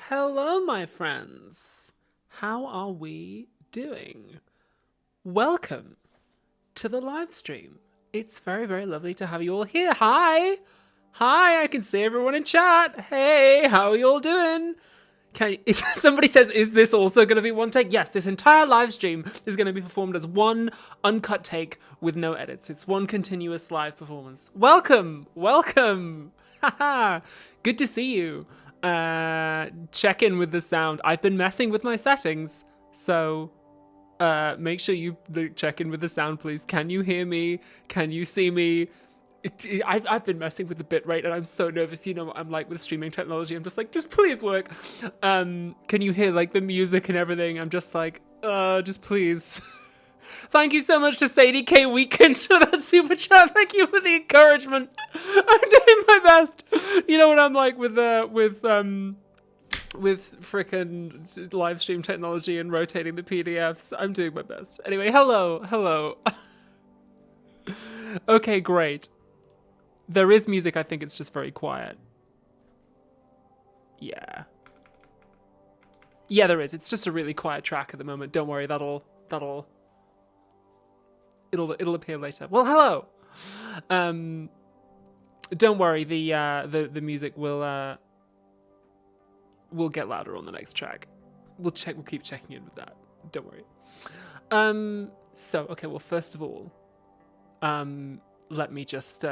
Hello, my friends. How are we doing? Welcome to the live stream. It's very, very lovely to have you all here. Hi. Hi, I can see everyone in chat. Hey, how are you all doing? Somebody says, is this also going to be one take? Yes, this entire live stream is going to be performed as one uncut take with no edits. It's one continuous live performance. Welcome. Haha. Good to see you. Check in with the sound. I've been messing with my settings, so make sure you check in with the sound, please. Can you hear me? Can you see me? I've been messing with the bitrate and I'm so nervous. You know what I'm like with streaming technology. I'm just like, just please work. Can you hear like the music and everything? I'm just like, just please. Thank you so much to Sadie K. Weekends for that super chat. Thank you for the encouragement. I'm doing my best. You know what I'm like with frickin' live stream technology and rotating the PDFs. I'm doing my best. Anyway, hello. Okay, great. There is music, I think it's just very quiet. Yeah, there is. It's just a really quiet track at the moment. Don't worry, it'll appear later. Well, hello. Don't worry, the music will get louder on the next track. We'll keep checking in with that. Don't worry. So, okay, well, first of all, let me just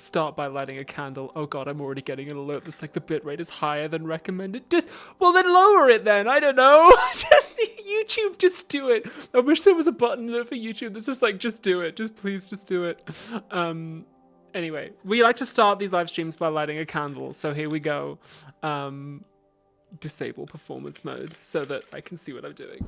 start by lighting a candle. Oh god, I'm already getting an alert that's like the bitrate is higher than recommended. Well, then lower it then. I don't know. Just YouTube, just do it. I wish there was a button there for YouTube that's just like, just do it. Please do it. Anyway, we like to start these live streams by lighting a candle. So here we go. Disable performance mode so that I can see what I'm doing.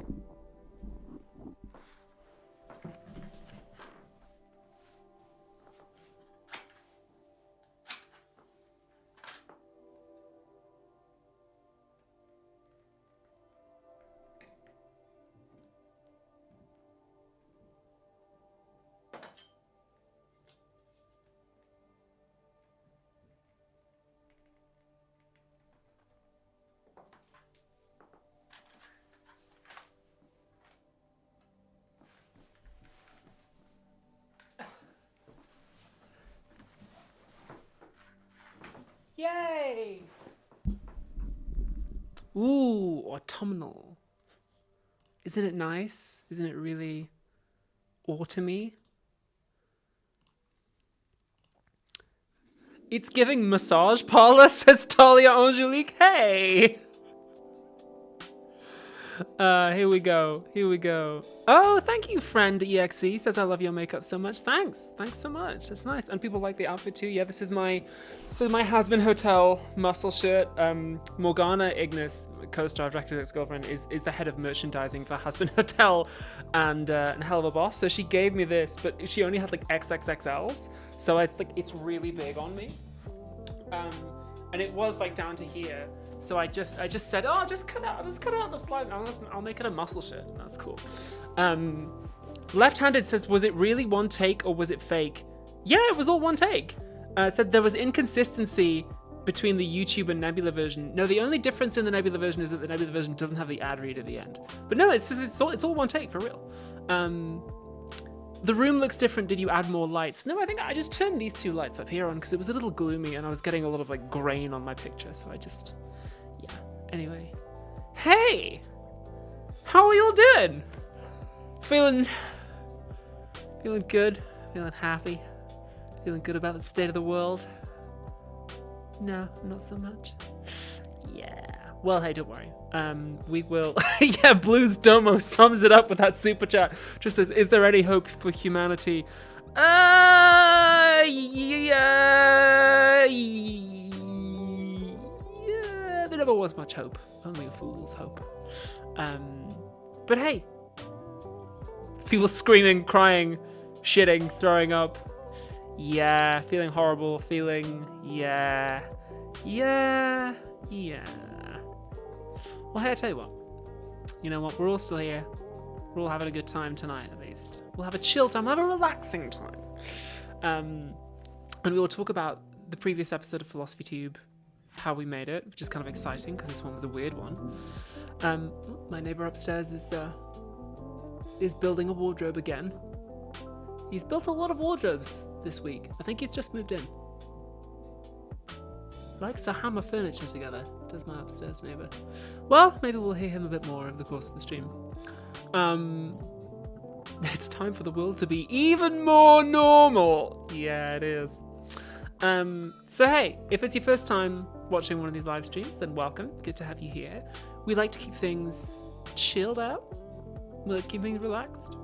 Yay! Ooh, autumnal. Isn't it nice? Isn't it really autumny? It's giving massage parlor, says Talia Angelique. Hey! Here we go. Oh, thank you, friend EXE. Says I love your makeup so much. Thanks so much. That's nice. And people like the outfit too. Yeah, this is my Has-Been Hotel muscle shirt. Morgana Ignis, co-star of Dracula's Ex-Girlfriend, is the head of merchandising for Has-Been Hotel and Hell of a Boss. So she gave me this, but she only had like XXXLs. So it's really big on me. And it was like down to here. So I just said, oh, I'll just cut out the slide. I'll make it a muscle shirt. That's cool. Left-handed says, was it really one take or was it fake? Yeah, it was all one take. Said there was inconsistency between the YouTube and Nebula version. No, the only difference in the Nebula version is that the Nebula version doesn't have the ad read at the end. But no, it's all one take for real. The room looks different. Did you add more lights? No, I think I just turned these two lights up here on because it was a little gloomy and I was getting a lot of like grain on my picture. So I just, yeah. Anyway, hey, how are you all doing? Feeling good? Feeling happy? Feeling good about the state of the world? No, not so much. Yeah. Well, hey, don't worry. We will. Yeah, Blues Domo sums it up with that super chat. Just says, "Is there any hope for humanity?" Yeah. There never was much hope. Only a fool's hope. But hey, people screaming, crying, shitting, throwing up. Yeah, feeling horrible. Yeah. Well, hey, I tell you what. You know what? We're all still here. We're all having a good time tonight, at least. We'll have a chill time. We'll have a relaxing time. And we will talk about the previous episode of Philosophy Tube how we made it, which is kind of exciting because this one was a weird one. My neighbor upstairs is building a wardrobe again. He's built a lot of wardrobes this week. I think he's just moved in. Likes to hammer furniture together, does my upstairs neighbor. Well, maybe we'll hear him a bit more over the course of the stream. It's time for the world to be even more normal. Yeah, it is. So hey, if it's your first time watching one of these live streams, then welcome. Good to have you here. We like to keep things chilled out. We like to keep things relaxed.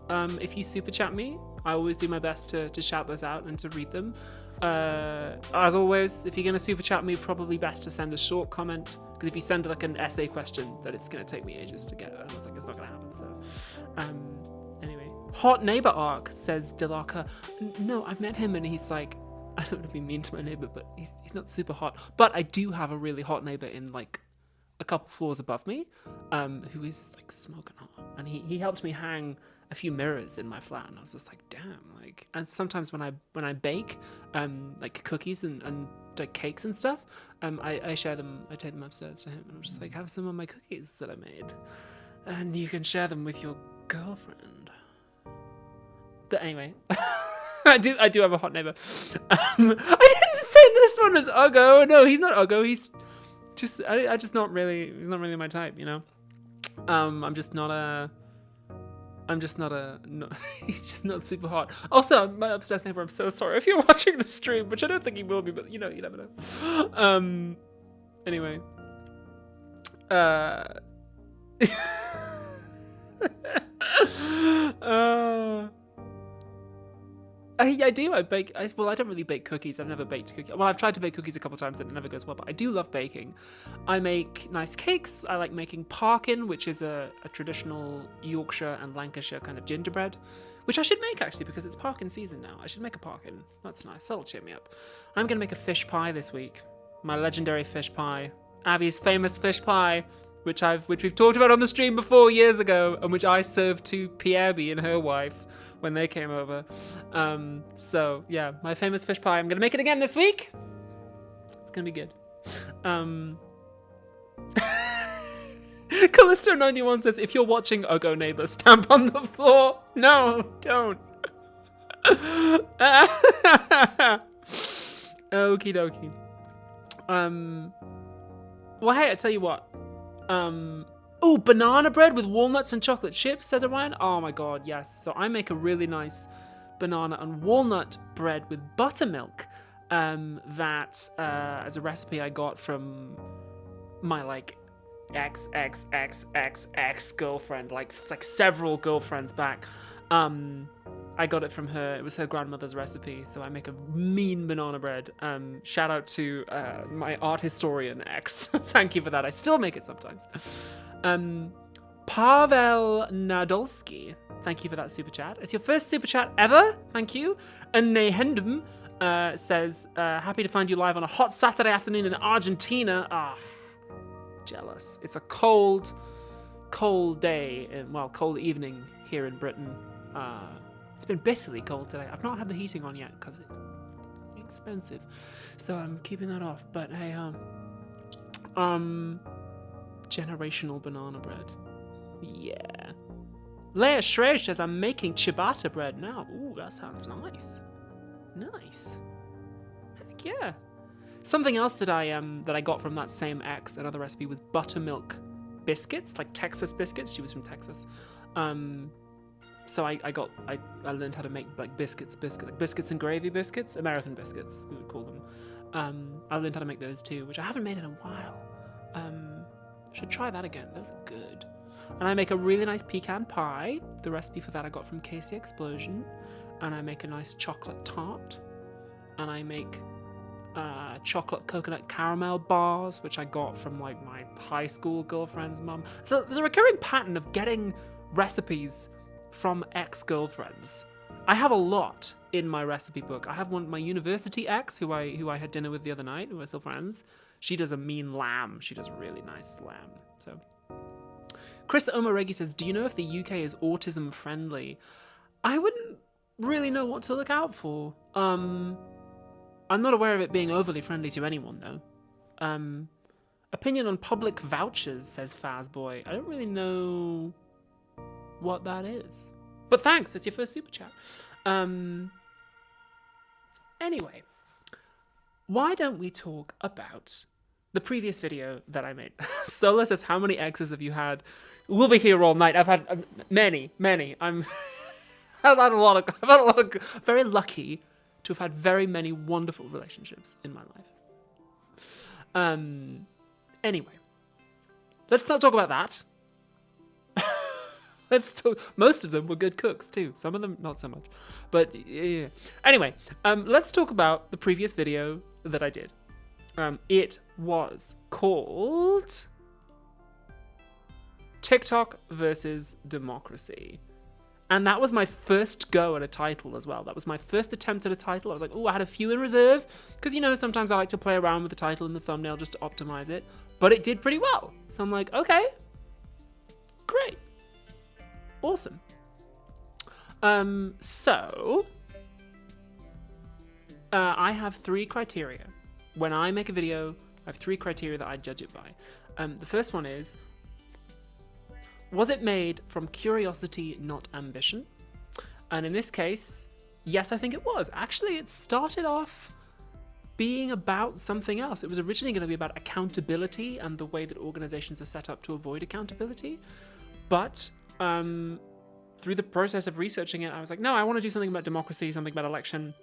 If you super chat me, I always do my best to shout those out and to read them. As always, if you're going to super chat me, probably best to send a short comment, because if you send like an essay question, then it's going to take me ages to get it, and it's like, it's not going to happen. So anyway, hot neighbor arc, says Dilaka. No, I've met him and he's like, I don't want to be mean to my neighbor, but he's not super hot. But I do have a really hot neighbor in like a couple floors above me, who is like smoking hot, and he helped me hang a few mirrors in my flat, and I was just like, damn. Like, and sometimes when I bake like cookies and like cakes and stuff, I share them. I take them upstairs to him, and I'm just like, have some of my cookies that I made, and you can share them with your girlfriend. But anyway. I do have a hot neighbor. I didn't say this one was Uggo. No, he's not Uggo. He's just he's not really my type, you know. He's just not super hot. Also, my upstairs neighbor, I'm so sorry if you're watching the stream, which I don't think he will be, but you know, you never know. Anyway. I do. I bake. Well, I don't really bake cookies. I've never baked cookies. Well, I've tried to bake cookies a couple times and it never goes well, but I do love baking. I make nice cakes. I like making parkin, which is a traditional Yorkshire and Lancashire kind of gingerbread, which I should make actually because it's parkin season now. I should make a parkin. That's nice. That'll cheer me up. I'm going to make a fish pie this week. My legendary fish pie. Abby's famous fish pie, which we've talked about on the stream before years ago, and which I served to Pierre and her wife when they came over. So yeah, my famous fish pie. I'm gonna make it again this week. It's gonna be good. Callisto91 says, if you're watching Uggo neighbor, stamp on the floor. No, don't. Okie dokie. Well, hey, I tell you what. Oh, banana bread with walnuts and chocolate chips, says Orion. Oh my god, yes. So I make a really nice banana and walnut bread with buttermilk. That as a recipe I got from my like ex girlfriend. Like it's like several girlfriends back. I got it from her. It was her grandmother's recipe. So I make a mean banana bread. Shout out to my art historian ex. Thank you for that. I still make it sometimes. Pavel Nadolski, thank you for that super chat. It's your first super chat ever. Thank you. And Nehendum says, happy to find you live on a hot Saturday afternoon in Argentina. Ah, jealous. It's a cold day, cold evening here in Britain. It's been bitterly cold today. I've not had the heating on yet because it's expensive, so I'm keeping that off. But hey, generational banana bread. Yeah. Leia Shrey says, I'm making ciabatta bread now. Ooh, that sounds nice. Nice. Heck yeah. Something else that I got from that same ex, another recipe, was buttermilk biscuits, like Texas biscuits. She was from Texas. So I learned how to make like biscuits and gravy biscuits, American biscuits, we would call them. I learned how to make those too, which I haven't made in a while. Should try that again. Those are good. And I make a really nice pecan pie. The recipe for that I got from Casey Explosion. And I make a nice chocolate tart. And I make chocolate coconut caramel bars, which I got from like my high school girlfriend's mum. So there's a recurring pattern of getting recipes from ex-girlfriends. I have a lot in my recipe book. I have one, my university ex, who I had dinner with the other night, who we're still friends. She does a mean lamb. She does really nice lamb. So, Chris Omaregi says, do you know if the UK is autism friendly? I wouldn't really know what to look out for. I'm not aware of it being overly friendly to anyone, though. Opinion on public vouchers, says Fazboy. I don't really know what that is. But thanks, it's your first super chat. Anyway, why don't we talk about the previous video that I made? Sola says, how many exes have you had? We'll be here all night. I've had many. I've had a lot of, very lucky to have had very many wonderful relationships in my life. Anyway, let's not talk about that. Let's talk. Most of them were good cooks too. Some of them not so much. But yeah. Anyway, let's talk about the previous video that I did. It was called TikTok versus Democracy. And that was my first go at a title as well. That was my first attempt at a title. I was like, oh, I had a few in reserve. Because, you know, sometimes I like to play around with the title and the thumbnail just to optimize it. But it did pretty well. So I'm like, okay, great. Awesome. I have 3 criteria. When I make a video, I have 3 criteria that I judge it by. The first one is, was it made from curiosity, not ambition? And in this case, yes, I think it was. Actually, it started off being about something else. It was originally going to be about accountability and the way that organizations are set up to avoid accountability. But through the process of researching it, I was like, no, I want to do something about democracy, something about election,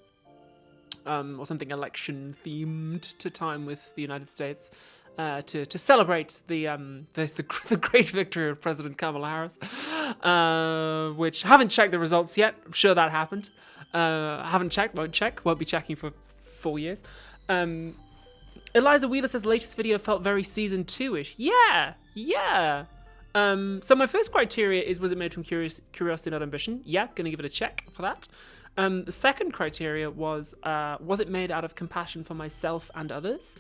or something election themed to time with the United States, to celebrate the great victory of President Kamala Harris, which I haven't checked the results yet. I'm sure that happened. Haven't checked, won't be checking for 4 years. Eliza Wheeler says latest video felt very season 2-ish. Yeah. So my first criteria is, was it made from curiosity, not ambition? Yeah, gonna give it a check for that. The second criteria was it made out of compassion for myself and others?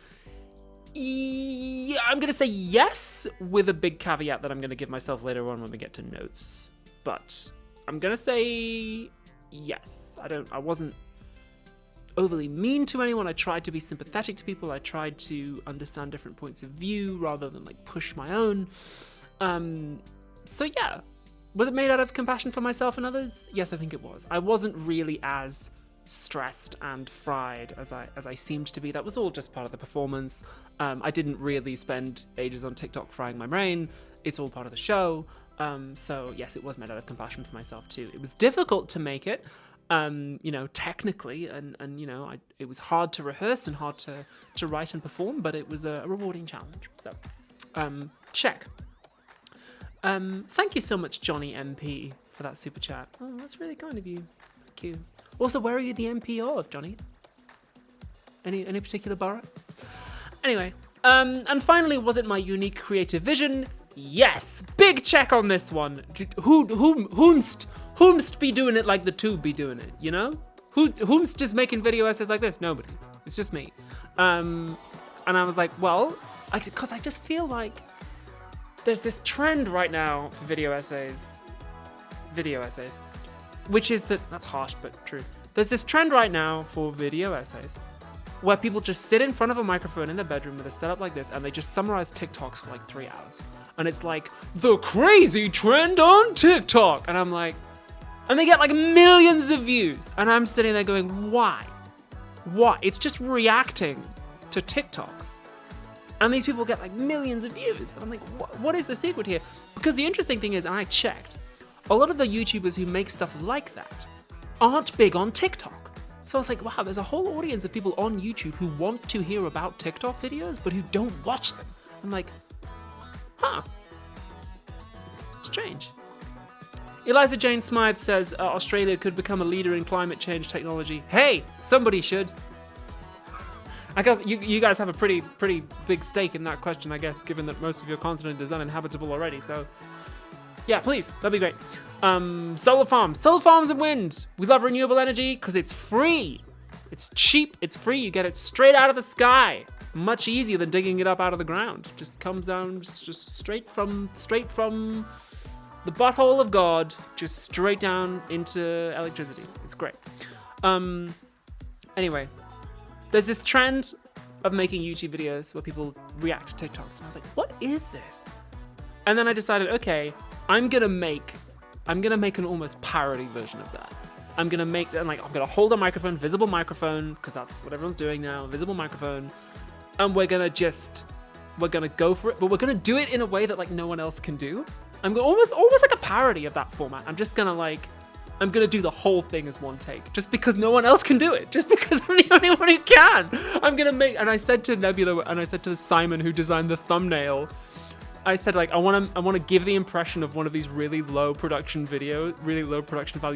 Yeah, I'm gonna say yes, with a big caveat that I'm gonna give myself later on when we get to notes. But I'm gonna say yes. I wasn't overly mean to anyone. I tried to be sympathetic to people. I tried to understand different points of view rather than like push my own. So yeah, was it made out of compassion for myself and others? Yes, I think it was. I wasn't really as stressed and fried as I seemed to be. That was all just part of the performance. I didn't really spend ages on TikTok frying my brain. It's all part of the show. So yes, it was made out of compassion for myself too. It was difficult to make it, technically, and it was hard to rehearse and hard to write and perform, but it was a rewarding challenge. So, check. Thank you so much, Johnny MP, for that super chat. Oh, that's really kind of you. Thank you. Also, where are you the MP of, Johnny? Any particular borough? Anyway, and finally, was it my unique creative vision? Yes, big check on this one. Whomst be doing it like the tube be doing it, you know? Whomst is making video essays like this? Nobody. It's just me. And I was like, well, because I just feel like there's this trend right now for video essays, which is that's harsh but true. There's this trend right now for video essays where people just sit in front of a microphone in their bedroom with a setup like this and they just summarize TikToks for like 3 hours. And it's like, the crazy trend on TikTok. And I'm like, and they get like millions of views. And I'm sitting there going, why? Why? It's just reacting to TikToks. And these people get like millions of views. And I'm like, what is the secret here? Because the interesting thing is, and I checked, a lot of the YouTubers who make stuff like that aren't big on TikTok. So I was like, wow, there's a whole audience of people on YouTube who want to hear about TikTok videos, but who don't watch them. I'm like, huh. Strange. Eliza Jane Smythe says Australia could become a leader in climate change technology. Hey, somebody should. I guess you guys have a pretty big stake in that question, I guess, given that most of your continent is uninhabitable already. So, yeah, please, that'd be great. Solar farms and wind. We love renewable energy because it's free. It's cheap. It's free. You get it straight out of the sky. Much easier than digging it up out of the ground. Just comes down, just straight from the butthole of God, just straight down into electricity. It's great. Anyway. There's this trend of making YouTube videos where people react to TikToks. And I was like, what is this? And then I decided, okay, I'm gonna make an almost parody version of that. I'm gonna hold a microphone, visible microphone, because that's what everyone's doing now, visible microphone, and we're gonna go for it, but we're gonna do it in a way that like no one else can do. Almost like a parody of that format. I'm gonna do the whole thing as one take, just because no one else can do it. Just because I'm the only one who can. And I said to Nebula, and I said to Simon, who designed the thumbnail, I said like, I want to give the impression of one of these really low production value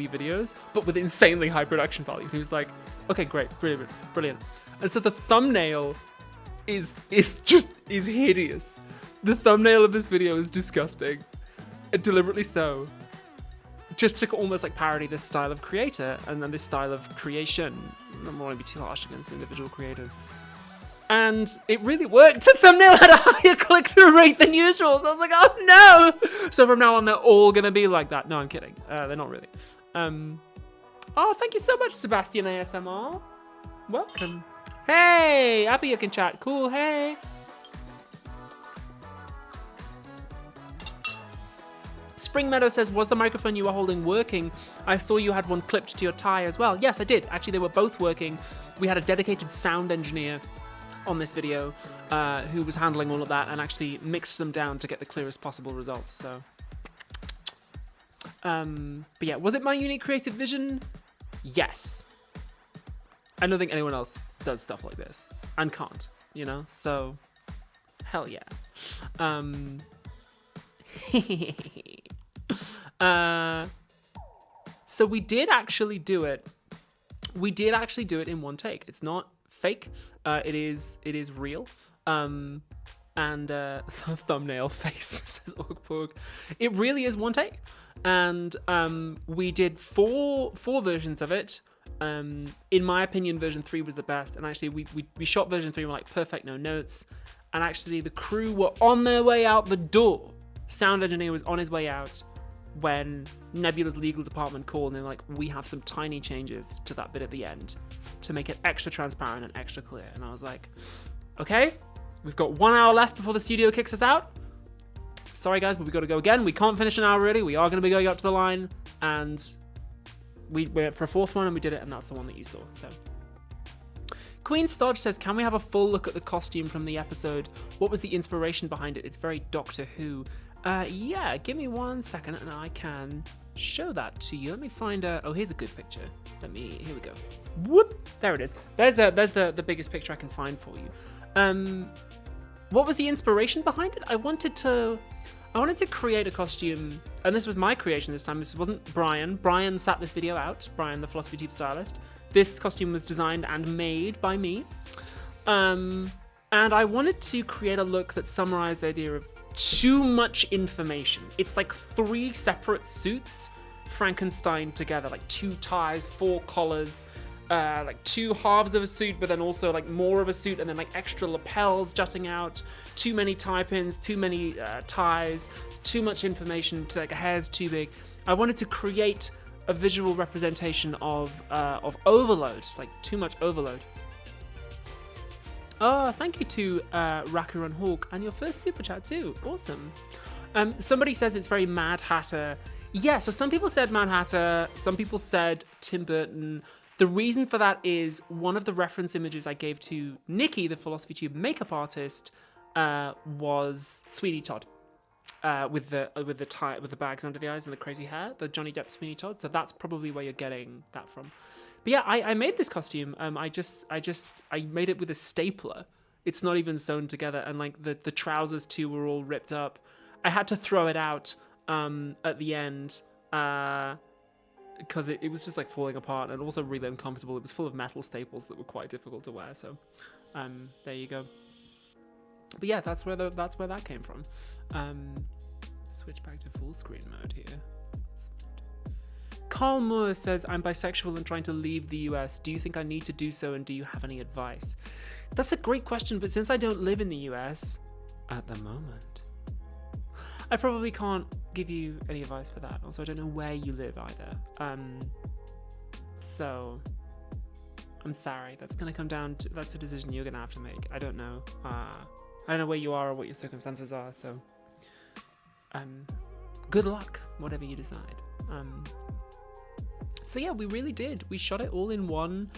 videos, but with insanely high production value. And he was like, okay, great, brilliant. And so the thumbnail is hideous. The thumbnail of this video is disgusting, deliberately so. Just to almost like parody this style of creator and then this style of creation. I don't want to be too harsh against individual creators. And it really worked. The thumbnail had a higher click-through rate than usual. So I was like, oh no! So from now on, they're all gonna be like that. No, I'm kidding. They're not really. Oh, thank you so much, Sebastian ASMR. Welcome. Hey, Abby, you can chat. Cool, hey. Spring Meadow says, was the microphone you were holding working? I saw you had one clipped to your tie as well. Yes, I did. Actually, they were both working. We had a dedicated sound engineer on this video who was handling all of that and actually mixed them down to get the clearest possible results. So, but yeah, was it my unique creative vision? Yes. I don't think anyone else does stuff like this and can't, you know? So, hell yeah. So we did actually do it. We did actually do it in one take. It's not fake. It is real. Thumbnail face says Orgporg. It really is one take. And we did four versions of it. In my opinion, version 3 was the best. And actually, we shot version 3 with like perfect, no notes. And actually, the crew were on their way out the door. Sound engineer was on his way out when Nebula's legal department called and they're like, we have some tiny changes to that bit at the end to make it extra transparent and extra clear. And I was like, okay, we've got 1 hour left before the studio kicks us out. Sorry guys, but we got to go again. We can't finish an hour early. We are going to be going up to the line. And we went for a 4th one and we did it. And that's the one that you saw. So Queen Stodge says, can we have a full look at the costume from the episode? What was the inspiration behind it? It's very Doctor Who. Yeah, give me 1 second and I can show that to you. Let me find oh, here's a good picture. Here we go. Whoop, there it is. There's the biggest picture I can find for you. What was the inspiration behind it? I wanted to create a costume, and this was my creation this time. This wasn't Brian. Brian sat this video out. Brian, the Philosophy Tube stylist. This costume was designed and made by me. And I wanted to create a look that summarized the idea of too much information. It's like 3 separate suits Frankenstein together, like 2 ties, 4 collars, like 2 halves of a suit, but then also like more of a suit, and then like extra lapels jutting out, too many tie pins, too many ties, too much information, to like a hair's too big. I wanted to create a visual representation of overload, like too much overload. Oh, thank you to Rakurun Hawk, and your first super chat too. Awesome. Somebody says it's very Mad Hatter. Yeah, so some people said Mad Hatter, some people said Tim Burton. The reason for that is one of the reference images I gave to Nikki, the Philosophy Tube makeup artist, was Sweeney Todd. With the bags under the eyes and the crazy hair, the Johnny Depp Sweeney Todd. So that's probably where you're getting that from. But yeah, I made this costume. I made it with a stapler. It's not even sewn together, and like the trousers too were all ripped up. I had to throw it out at the end because it was just like falling apart and also really uncomfortable. It was full of metal staples that were quite difficult to wear. So there you go. But yeah, that's where that came from. Switch back to full screen mode here. Carl Moore says, I'm bisexual and trying to leave the US. Do you think I need to do so, and do you have any advice? That's a great question, but since I don't live in the US at the moment, I probably can't give you any advice for that. Also, I don't know where you live either. I'm sorry. That's gonna come down to, that's a decision you're gonna have to make. I don't know. I don't know where you are or what your circumstances are, so good luck, whatever you decide. So yeah, we really did. We shot it all in one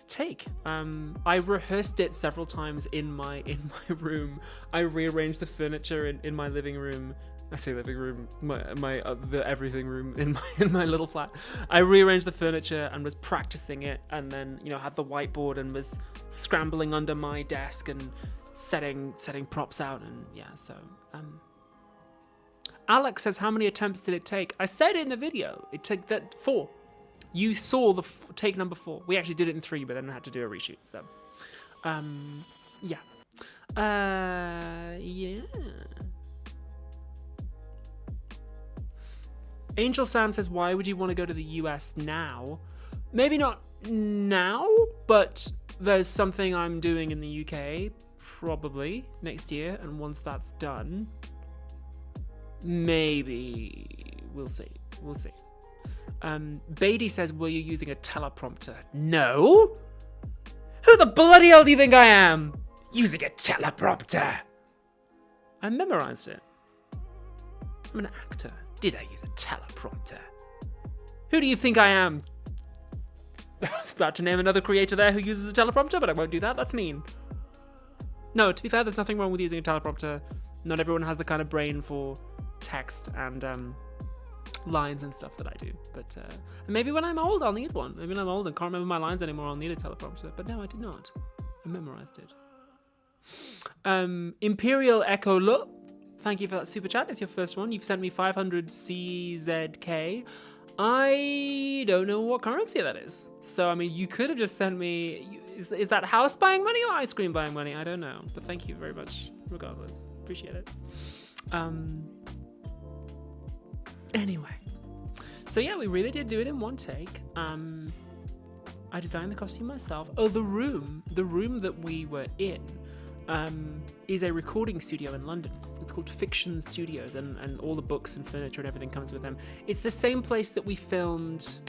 take. I rehearsed it several times in my room. I rearranged the furniture in my living room. I say living room, the everything room in my little flat. I rearranged the furniture and was practicing it, and then had the whiteboard and was scrambling under my desk and setting props out, and yeah. So Alex says, how many attempts did it take? I said in the video it took 4. You saw the take number 4. We actually did it in 3, but then I had to do a reshoot. So, yeah. Yeah. Angel Sam says, why would you want to go to the US now? Maybe not now, but there's something I'm doing in the UK probably next year, and once that's done, maybe we'll see. Beatty says, were you using a teleprompter? No. Who the bloody hell do you think I am? Using a teleprompter. I memorized it. I'm an actor. Did I use a teleprompter? Who do you think I am? I was about to name another creator there who uses a teleprompter, but I won't do that. That's mean. No, to be fair, there's nothing wrong with using a teleprompter. Not everyone has the kind of brain for text and lines and stuff that I do. But maybe when I'm old, I'll need one. Maybe when I'm old and can't remember my lines anymore, I'll need a teleprompter. But no, I did not. I memorized it. Imperial Echo Lo. Thank you for that super chat. It's your first one. You've sent me 500 CZK. I don't know what currency that is. So, I mean, you could have just sent me... Is that house buying money or ice cream buying money? I don't know. But thank you very much, regardless. Appreciate it. Anyway. So, yeah, we really did do it in one take. I designed the costume myself. Oh, the room that we were in is a recording studio in London. It's called Fiction Studios, and all the books and furniture and everything comes with them. It's the same place that we filmed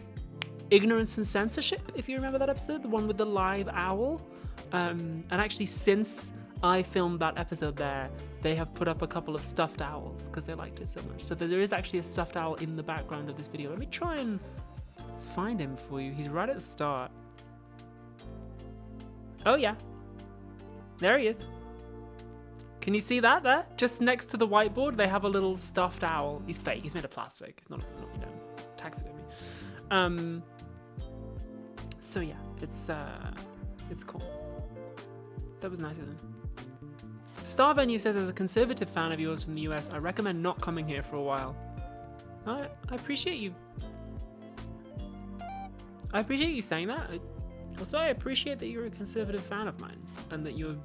Ignorance and Censorship, if you remember that episode, the one with the live owl. And actually, since I filmed that episode there, they have put up a couple of stuffed owls because they liked it so much. So there is actually a stuffed owl in the background of this video. Let me try and find him for you. He's right at the start. Oh yeah, there he is. Can you see that there? Just next to the whiteboard, they have a little stuffed owl. He's fake. He's made of plastic. He's not taxidermy. So yeah, it's cool. That was nice of them. Star Venue says, as a conservative fan of yours from the US, I recommend not coming here for a while. I appreciate you. I appreciate you saying that. Also, I appreciate that you're a conservative fan of mine and that you're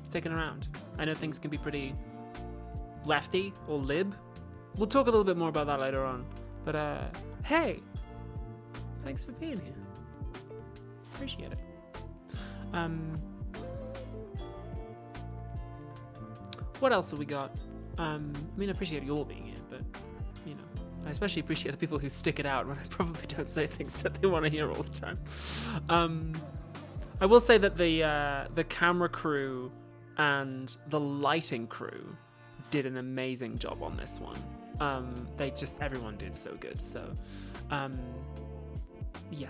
sticking around. I know things can be pretty lefty or lib. We'll talk a little bit more about that later on. But hey, thanks for being here. Appreciate it. What else have we got? I mean, I appreciate you all being here, but I especially appreciate the people who stick it out when I probably don't say things that they want to hear all the time. I will say that the camera crew and the lighting crew did an amazing job on this one. Everyone did so good. So, yeah.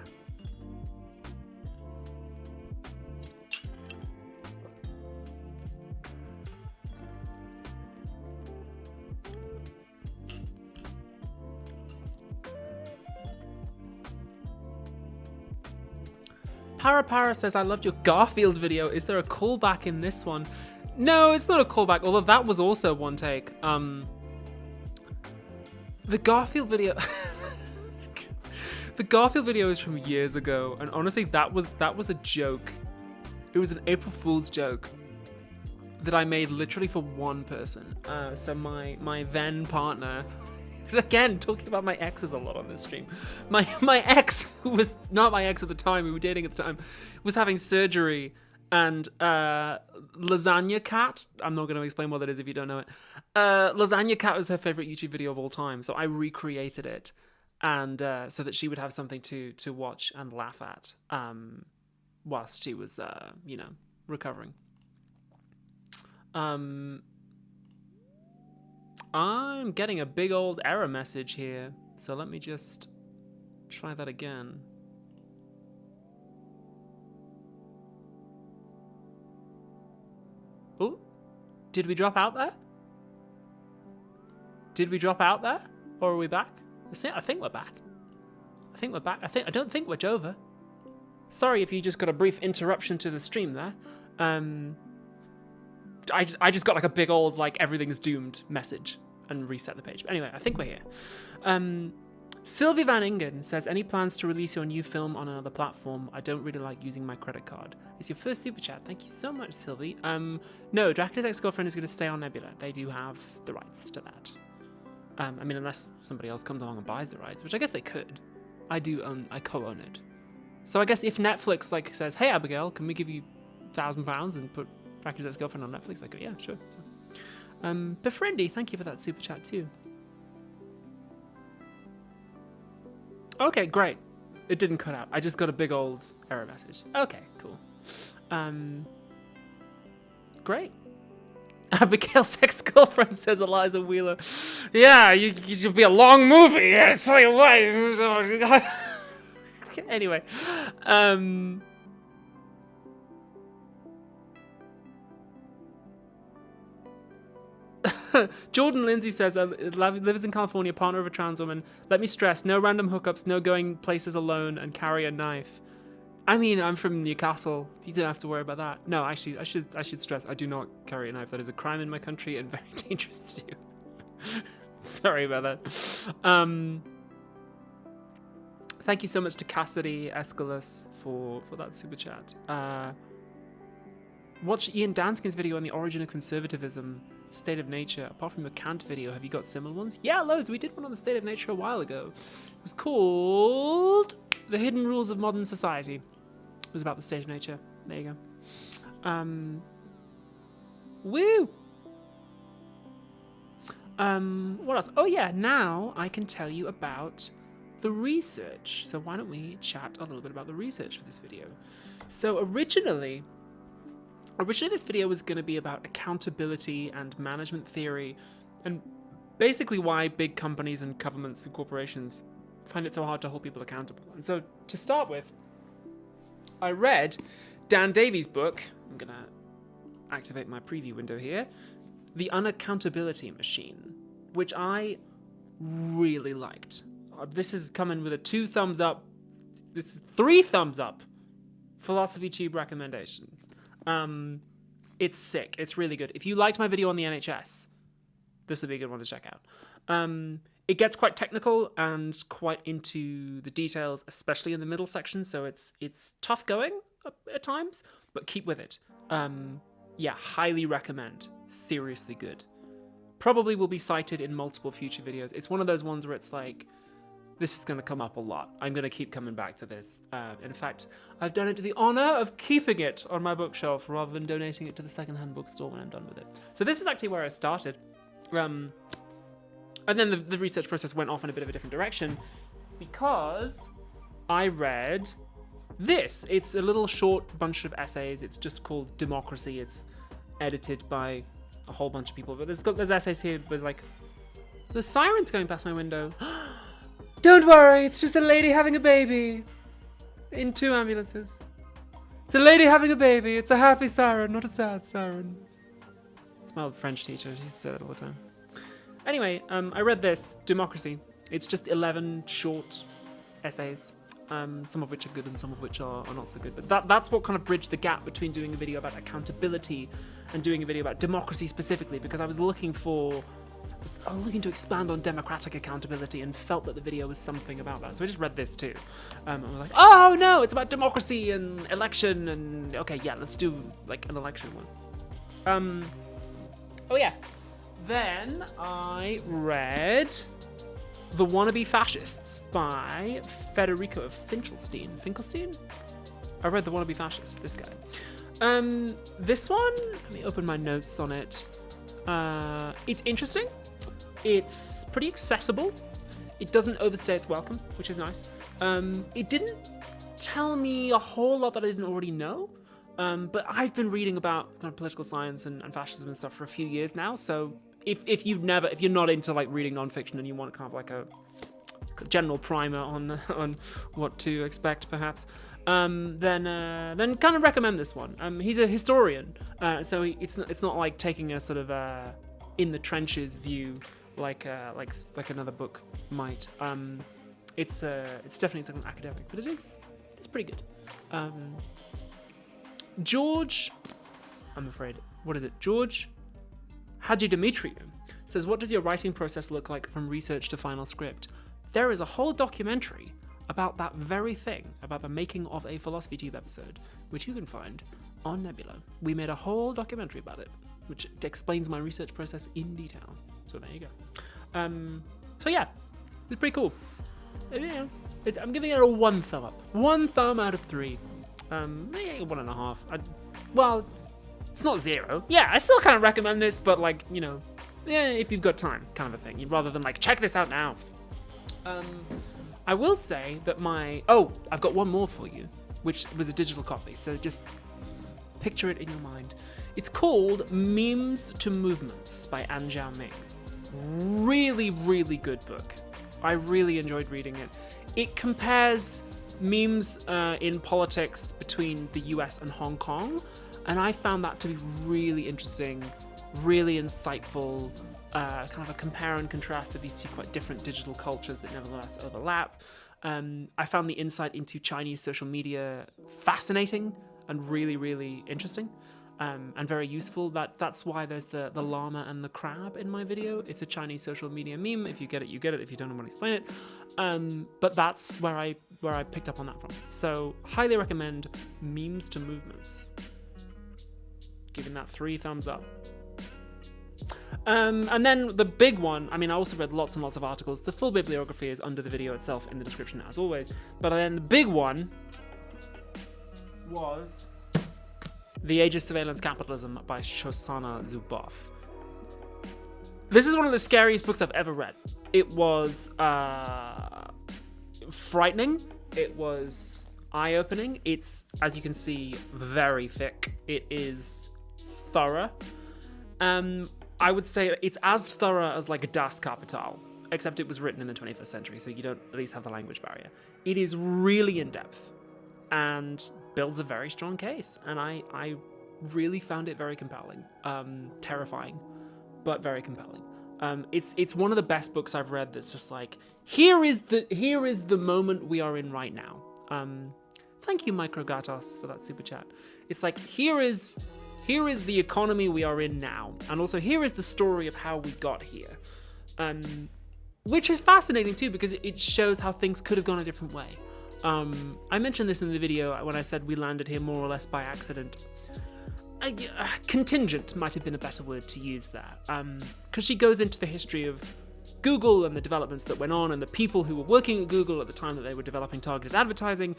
Para says, I loved your Garfield video. Is there a callback in this one? No, it's not a callback, although that was also one take. The Garfield video... The Garfield video is from years ago, and honestly, that was a joke. It was an April Fool's joke that I made literally for one person. So my then partner... Again, talking about my exes a lot on this stream. My ex, who was not my ex at the time, we were dating at the time, was having surgery, and Lasagna Cat, I'm not going to explain what that is if you don't know it. Lasagna Cat was her favorite YouTube video of all time, so I recreated it, and so that she would have something to watch and laugh at. whilst she was, you know, recovering. I'm getting a big old error message here, so let me just try that again. Oh, did we drop out there? Did we drop out there? Or are we back? I think we're back. I think we're back. I don't think we're over. Sorry if you just got a brief interruption to the stream there. I just got like a big old like everything's doomed message and reset the page. But anyway, I think we're here. Sylvie Van Ingen says, any plans to release your new film on another platform? I don't really like using my credit card. It's your first super chat. Thank you so much, Sylvie. No, Dracula's Ex-Girlfriend is going to stay on Nebula. They do have the rights to that. I mean, unless somebody else comes along and buys the rights, which I guess they could. I co-own it. So I guess if Netflix like says, hey Abigail, can we give you £1,000 and put Dracula's Ex-Girlfriend on Netflix? They go, yeah, sure. So, Befriendy, thank you for that super chat too. Okay, great. It didn't cut out. I just got a big old error message. Okay, cool. Great. Abigail's ex-girlfriend, says Eliza Wheeler. Yeah, you should be a long movie. Yeah, I tell you what. Anyway, Jordan Lindsay says, lives in California, partner of a trans woman. Let me stress, no random hookups, no going places alone and carry a knife. I mean, I'm from Newcastle. You don't have to worry about that. No, actually, I should stress, I do not carry a knife. That is a crime in my country and very dangerous to do. Sorry about that. Thank you so much to Cassidy Escalus for that super chat. Watch Ian Danskin's video on the origin of conservatism, state of nature. Apart from your Kant video, have you got similar ones? Yeah, loads. We did one on the state of nature a while ago. It was called The Hidden Rules of Modern Society. It was about the state of nature. There you go. Woo! What else? Oh yeah, now I can tell you about the research. So why don't we chat a little bit about the research for this video? So originally this video was going to be about accountability and management theory, and basically why big companies and governments and corporations find it so hard to hold people accountable. And so to start with, I read Dan Davies' book. I'm going to activate my preview window here. The Unaccountability Machine, which I really liked. This is coming with a 2 thumbs up. This is 3 thumbs up. Philosophy Tube recommendation. It's sick. It's really good. If you liked my video on the NHS, this would be a good one to check out. It gets quite technical and quite into the details, especially in the middle section. So it's tough going at times, but keep with it. Yeah, highly recommend. Seriously good. Probably will be cited in multiple future videos. It's one of those ones where it's like, this is going to come up a lot. I'm going to keep coming back to this. In fact, I've done it to the honor of keeping it on my bookshelf rather than donating it to the secondhand bookstore when I'm done with it. So this is actually where I started. And then the research process went off in a bit of a different direction because I read this. It's a little short bunch of essays. It's just called Democracy. It's edited by a whole bunch of people. But there's essays here with like, the sirens going past my window. Don't worry, it's just a lady having a baby in 2 ambulances. It's a lady having a baby. It's a happy siren, not a sad siren. It's my old French teacher. She used to say that all the time. Anyway, I read this, Democracy. It's just 11 short essays, some of which are good and some of which are not so good. But that's what kind of bridged the gap between doing a video about accountability and doing a video about democracy specifically, because I was looking to expand on democratic accountability and felt that the video was something about that. So I just read this too. I was like, oh no, it's about democracy and election and okay, yeah, let's do like an election one. Oh yeah. Then I read The Wannabe Fascists by Federico Finkelstein? I read The Wannabe Fascists, this guy. This one, let me open my notes on it. It's interesting. It's pretty accessible. It doesn't overstay its welcome, which is nice. It didn't tell me a whole lot that I didn't already know. But I've been reading about kind of political science and fascism and stuff for a few years now. So if you're not into like reading nonfiction and you want kind of like a general primer on what to expect, perhaps, then kind of recommend this one. He's a historian, so it's not like taking a sort of in the trenches view like another book might. It's definitely something academic, but it's pretty good. George, I'm afraid, what is it? George Hadji Dimitriou says, what does your writing process look like from research to final script? There is a whole documentary about that very thing, about the making of a Philosophy Tube episode, which you can find on Nebula. We made a whole documentary about it, which explains my research process in detail. So there you go. So yeah, it's pretty cool. Yeah, I'm giving it a 1 thumb up. 1 thumb out of 3. Maybe 1.5. Well, it's not 0. Yeah, I still kind of recommend this, but like, you know, yeah, if you've got time, kind of a thing. Rather than like, check this out now. I will say that I've got one more for you, which was a digital copy. So just picture it in your mind. It's called Memes to Movements by An Jiaming. Really, really good book. I really enjoyed reading it. It compares memes in politics between the US and Hong Kong, and I found that to be really interesting, really insightful, kind of a compare and contrast of these two quite different digital cultures that nevertheless overlap. I found the insight into Chinese social media fascinating and really, really interesting, and very useful. That's why there's the llama and the crab in my video. It's a Chinese social media meme. If you get it, you get it. If you don't, I won't explain it. But that's where I picked up on that from. So highly recommend Memes to Movements. Giving that 3 thumbs up. And then the big one, I mean, I also read lots and lots of articles. The full bibliography is under the video itself in the description, as always. But then the big one was The Age of Surveillance Capitalism by Shoshana Zuboff. This is one of the scariest books I've ever read. It was frightening. It was eye-opening. It's, as you can see, very thick. It is thorough. I would say it's as thorough as like a Das Kapital, except it was written in the 21st century, so you don't at least have the language barrier. It is really in-depth and builds a very strong case, and I really found it very compelling. Terrifying, but very compelling. It's one of the best books I've read that's just like, here is the moment we are in right now. Thank you, Microgatos, for that super chat. It's like, here is the economy we are in now, and also here is the story of how we got here, which is fascinating too, because it shows how things could have gone a different way. I mentioned this in the video when I said we landed here more or less by accident. Contingent might have been a better word to use there, because she goes into the history of Google and the developments that went on and the people who were working at Google at the time that they were developing targeted advertising.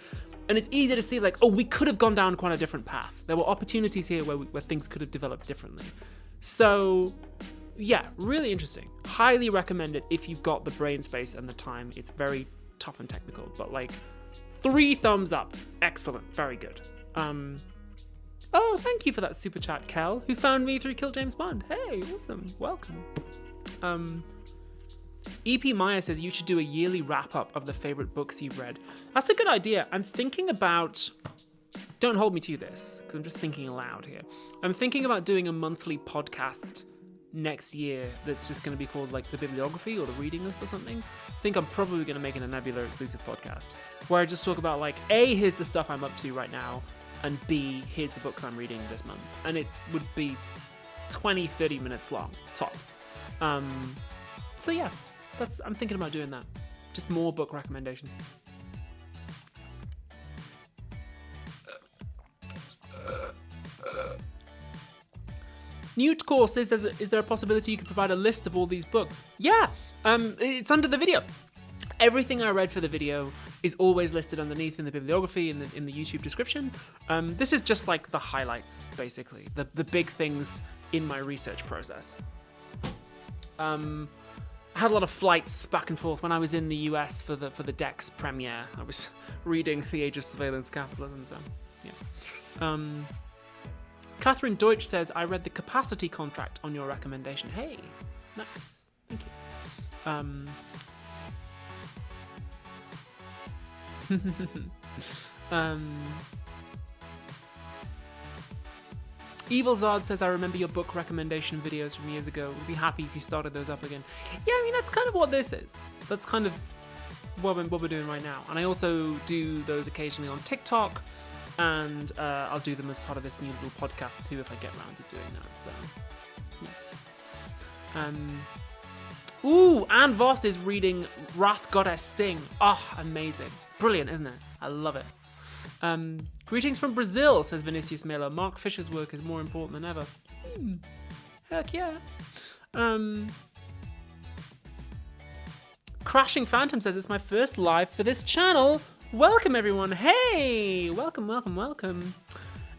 And it's easy to see like, oh, we could have gone down quite a different path. There were opportunities here where things could have developed differently. So yeah, really interesting. Highly recommend it if you've got the brain space and the time. It's very tough and technical, but like 3 thumbs up. Excellent. Very good. Oh, thank you for that super chat, Kel, who found me through Kill James Bond. Hey, awesome. Welcome. EP Maya says you should do a yearly wrap-up of the favorite books you've read. That's a good idea. I'm thinking about... Don't hold me to this, because I'm just thinking aloud here. I'm thinking about doing a monthly podcast next year that's just going to be called like the bibliography or the reading list or something. I think I'm probably going to make it a Nebula exclusive podcast where I just talk about like, A, here's the stuff I'm up to right now, and B, here's the books I'm reading this month. And it would be 20-30 minutes long, tops. So yeah, I'm thinking about doing that. Just more book recommendations. Newt Core says, is there a possibility you could provide a list of all these books? Yeah, it's under the video. Everything I read for the video is always listed underneath in the bibliography in the YouTube description. This is just like the highlights, basically, the big things in my research process. I had a lot of flights back and forth when I was in the US for the Dex premiere. I was reading The Age of Surveillance Capitalism, so yeah. Catherine Deutsch says, I read the Capacity Contract on your recommendation. Hey, nice. Thank you. Evil Zod says, I remember your book recommendation videos from years ago. Would be happy if you started those up again. Yeah, I mean, that's kind of what this is. That's kind of what we're doing right now. And I also do those occasionally on TikTok, and I'll do them as part of this new little podcast too if I get around to doing that. So, yeah. Ooh, Anne Voss is reading Wrath Goddess Sing. Oh, amazing. Brilliant, isn't it? I love it. Greetings from Brazil, says Vinicius Miller. Mark Fisher's work is more important than ever. Heck yeah. Crashing Phantom says, it's my first live for this channel. Welcome, everyone. Hey! Welcome.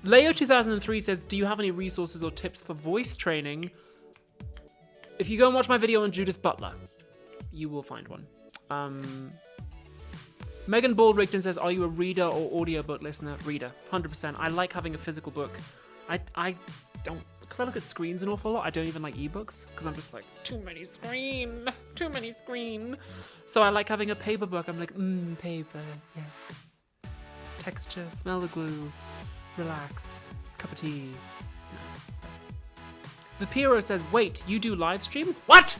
Leo 2003 says, do you have any resources or tips for voice training? If you go and watch my video on Judith Butler, you will find one. Megan Baldrigton says, are you a reader or audiobook listener? Reader, 100%. I like having a physical book. I don't, because I look at screens an awful lot, I don't even like ebooks, because I'm just like, too many screen. So I like having a paper book. I'm like, paper, yes. Texture, smell the glue, relax, cup of tea. It's nice. The Piro says, wait, you do live streams? What?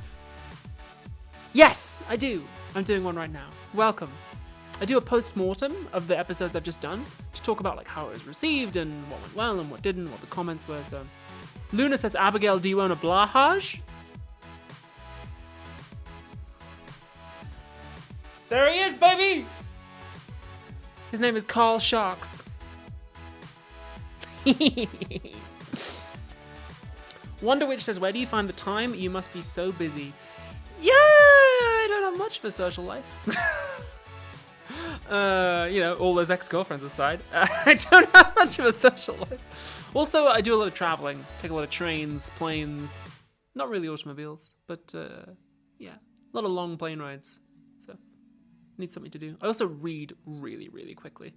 Yes, I do. I'm doing one right now. Welcome. I do a post-mortem of the episodes I've just done to talk about like how it was received and what went well and what didn't, what the comments were. So, Luna says, Abigail, do you own a Blahaj? There he is, baby! His name is Carl Sharks. Wonder Witch says, where do you find the time? You must be so busy. Yeah, I don't have much of a social life. All those ex-girlfriends aside, I don't have much of a social life. Also, I do a lot of traveling, take a lot of trains, planes, not really automobiles, but yeah, a lot of long plane rides, so need something to do. I also read really, really quickly.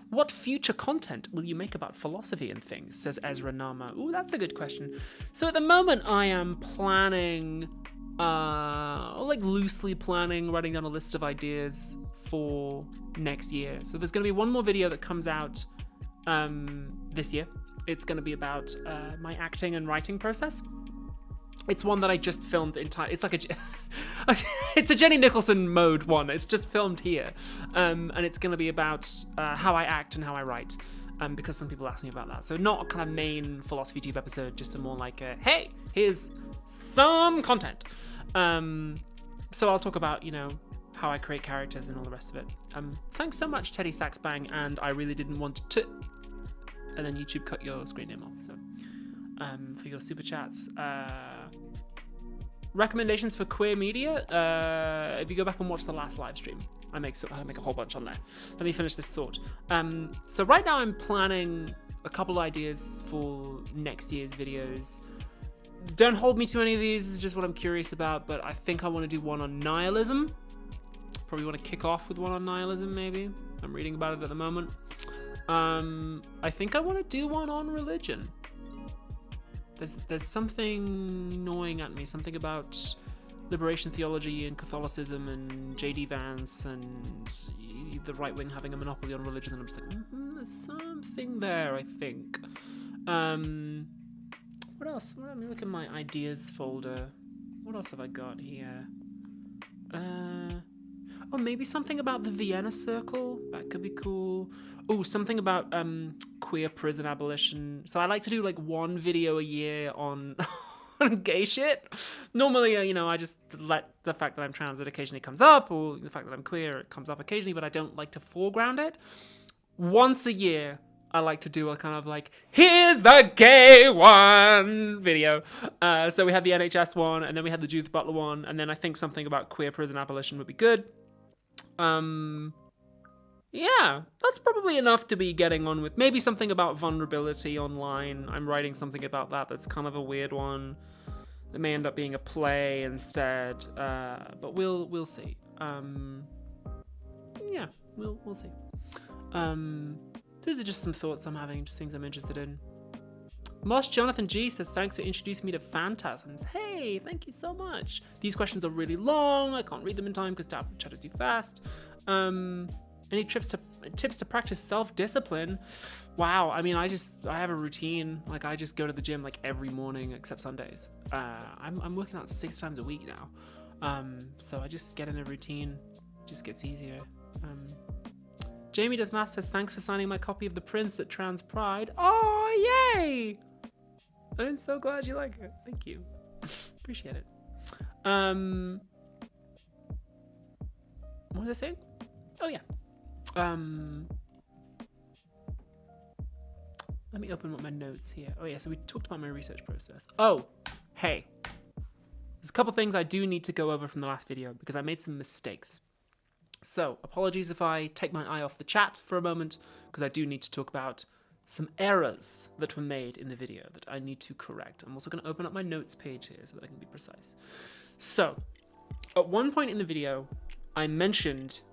What future content will you make about philosophy and things, says Ezra Nama. Ooh, that's a good question. So at the moment I am planning, loosely planning, writing down a list of ideas for next year. So there's going to be one more video that comes out this year. It's going to be about my acting and writing process. It's one that I just filmed entirely. It's like it's a Jenny Nicholson mode one. It's just filmed here, and it's going to be about how I act and how I write. Because some people ask me about that. So not a kind of main philosophy tube episode, just a more like hey, here's some content. So I'll talk about, how I create characters and all the rest of it. Thanks so much, Teddy Saxbang, and I really didn't want to. And then YouTube cut your screen name off, so for your super chats. Recommendations for queer media. If you go back and watch the last live stream, I make a whole bunch on there. Let me finish this thought. So right now I'm planning a couple ideas for next year's videos. Don't hold me to any of these, this is just what I'm curious about, but I think I want to do one on nihilism. Probably want to kick off with one on nihilism, maybe. I'm reading about it at the moment. I think I want to do one on religion. There's something gnawing at me, something about liberation theology and Catholicism and J.D. Vance and the right wing having a monopoly on religion, and I'm just like, there's something there, I think. What else? Let me look at my ideas folder. What else have I got here? Maybe something about the Vienna Circle. That could be cool. Oh, something about queer prison abolition. So I like to do like one video a year on gay shit. Normally, I just let the fact that I'm trans, it occasionally comes up, or the fact that I'm queer, it comes up occasionally, but I don't like to foreground it. Once a year, I like to do a kind of like, here's the gay one video. So we had the NHS one, and then we had the Judith Butler one, and then I think something about queer prison abolition would be good. Yeah, that's probably enough to be getting on with. Maybe something about vulnerability online. I'm writing something about that that's kind of a weird one. It may end up being a play instead, but we'll see. Yeah, we'll see. These are just some thoughts I'm having, just things I'm interested in. Mosh Jonathan G says, thanks for introducing me to phantasms. Hey, thank you so much. These questions are really long. I can't read them in time because chat is too fast. Any tips to practice self-discipline? Wow, I mean, I have a routine. Like, I just go to the gym like every morning except Sundays. I'm working out 6 times a week now. So I just get in a routine. It just gets easier. Jamie Does Math says, thanks for signing my copy of The Prince at Trans Pride. Oh, yay! I'm so glad you like it. Thank you. Appreciate it. What was I saying? Oh, yeah. Let me open up my notes here. Oh, yeah, so we talked about my research process. Oh, hey. There's a couple things I do need to go over from the last video because I made some mistakes. So, apologies if I take my eye off the chat for a moment, because I do need to talk about some errors that were made in the video that I need to correct. I'm also going to open up my notes page here so that I can be precise. So, at one point in the video, I mentioned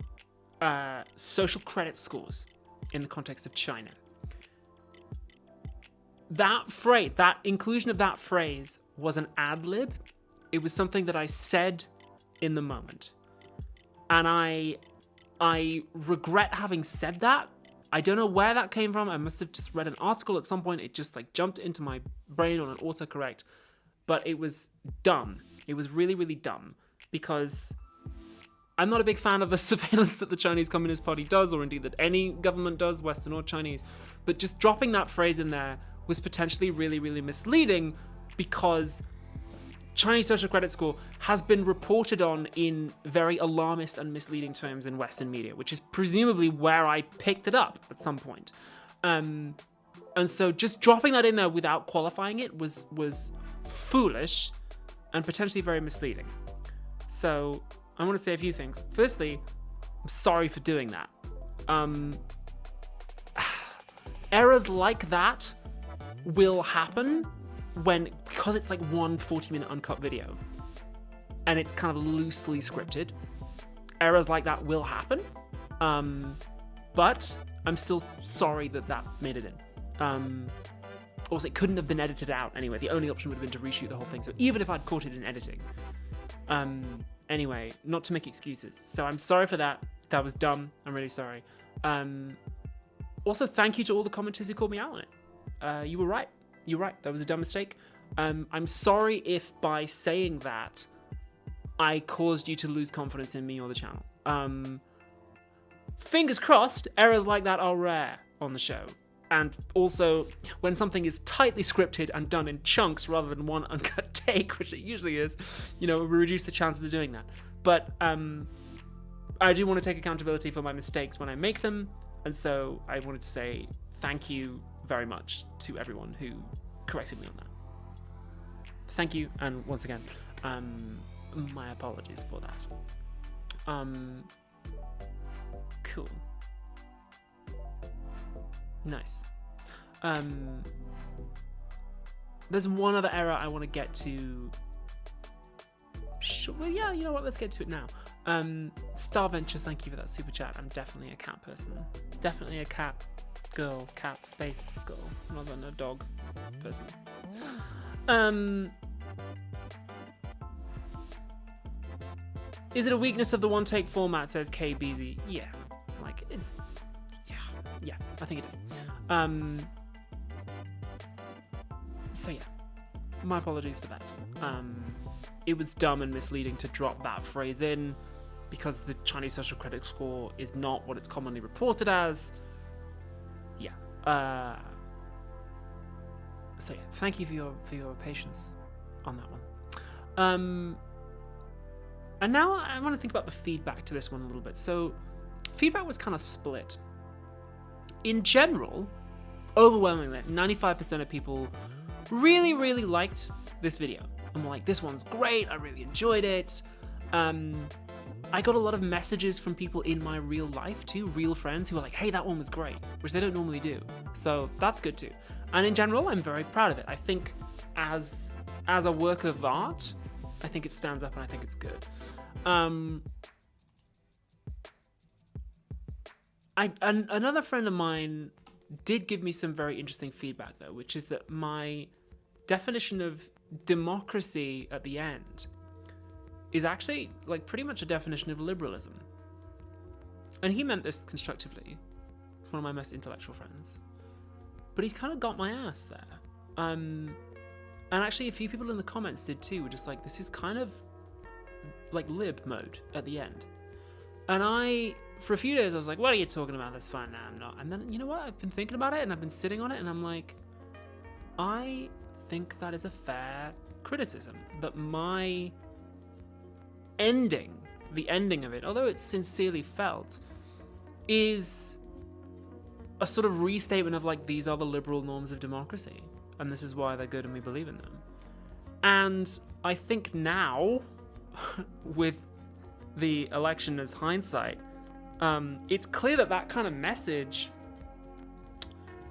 social credit scores in the context of China. That phrase, that inclusion of that phrase was an ad-lib. It was something that I said in the moment. And I regret having said that. I don't know where that came from. I must have just read an article at some point. It just like jumped into my brain on an autocorrect. But it was dumb. It was really, really dumb. Because I'm not a big fan of the surveillance that the Chinese Communist Party does, or indeed that any government does, Western or Chinese. But just dropping that phrase in there was potentially really, really misleading, because Chinese social credit score has been reported on in very alarmist and misleading terms in Western media, which is presumably where I picked it up at some point. And so just dropping that in there without qualifying it was foolish and potentially very misleading. So I want to say a few things. Firstly, I'm sorry for doing that. Errors like that will happen because it's like one 40-minute uncut video and it's kind of loosely scripted. Errors like that will happen, but I'm still sorry that made it in. Also, it couldn't have been edited out anyway. The only option would have been to reshoot the whole thing, so even if I'd caught it in editing. Anyway, not to make excuses, so I'm sorry for that. That was dumb. I'm really sorry. Also, thank you to all the commenters who called me out on it. You were right. You're right, that was a dumb mistake. I'm sorry if by saying that, I caused you to lose confidence in me or the channel. Fingers crossed, errors like that are rare on the show. And also, when something is tightly scripted and done in chunks rather than one uncut take, which it usually is, we reduce the chances of doing that. But I do want to take accountability for my mistakes when I make them, and so I wanted to say thank you very much to everyone who corrected me on that. Thank you, and once again, my apologies for that. Cool. Nice. There's one other error I want to get to. Sure, well, yeah, you know what? Let's get to it now. Star Venture, thank you for that super chat. I'm definitely a cat person. Definitely a cat girl, cat space girl, rather than a dog person. Is it a weakness of the one take format, says KBZ? Yeah, like it's, yeah, I think it is. So yeah, my apologies for that. It was dumb and misleading to drop that phrase in because the Chinese social credit score is not what it's commonly reported as. Yeah. So yeah, thank you for your patience on that one. And now I want to think about the feedback to this one a little bit. So feedback was kind of split. In general, overwhelmingly, 95% of people really, really liked this video. I'm like, this one's great, I really enjoyed it. I got a lot of messages from people in my real life too, real friends who were like, hey, that one was great, which they don't normally do. So that's good too. And in general, I'm very proud of it. I think as as a work of art, I think it stands up and I think it's good. Another friend of mine did give me some very interesting feedback though, which is that my definition of democracy at the end is actually like pretty much a definition of liberalism. And he meant this constructively. He's one of my most intellectual friends. But he's kind of got my ass there. And actually a few people in the comments did too, were just like, this is kind of like lib mode at the end. And for a few days I was like, what are you talking about? That's fine. Nah, I'm not. And then, you know what? I've been thinking about it and I've been sitting on it and I'm like, I think that is a fair criticism. That my ending, the ending of it, although it's sincerely felt, is a sort of restatement of like, these are the liberal norms of democracy and this is why they're good and we believe in them. And I think now, with the election as hindsight, it's clear that that kind of message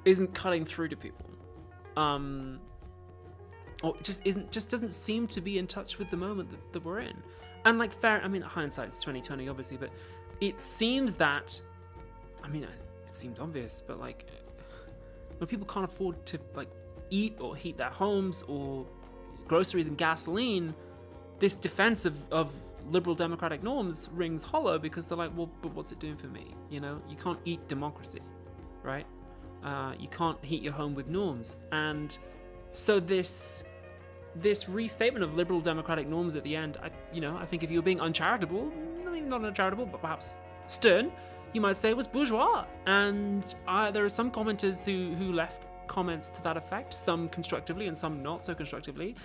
isn't cutting through to people, or it just doesn't seem to be in touch with the moment that we're in. And like, fair, I mean, hindsight's 2020, obviously, but it seems that, I mean, it seems obvious, but like, when people can't afford to like eat or heat their homes or groceries and gasoline, this defense of liberal democratic norms rings hollow, because they're like, well, but what's it doing for me? You know, you can't eat democracy, right? You can't heat your home with norms. And so this restatement of liberal democratic norms at the end, I think if you're being uncharitable, maybe not uncharitable, but perhaps stern, you might say it was bourgeois. And there are some commenters who left comments to that effect, some constructively and some not so constructively.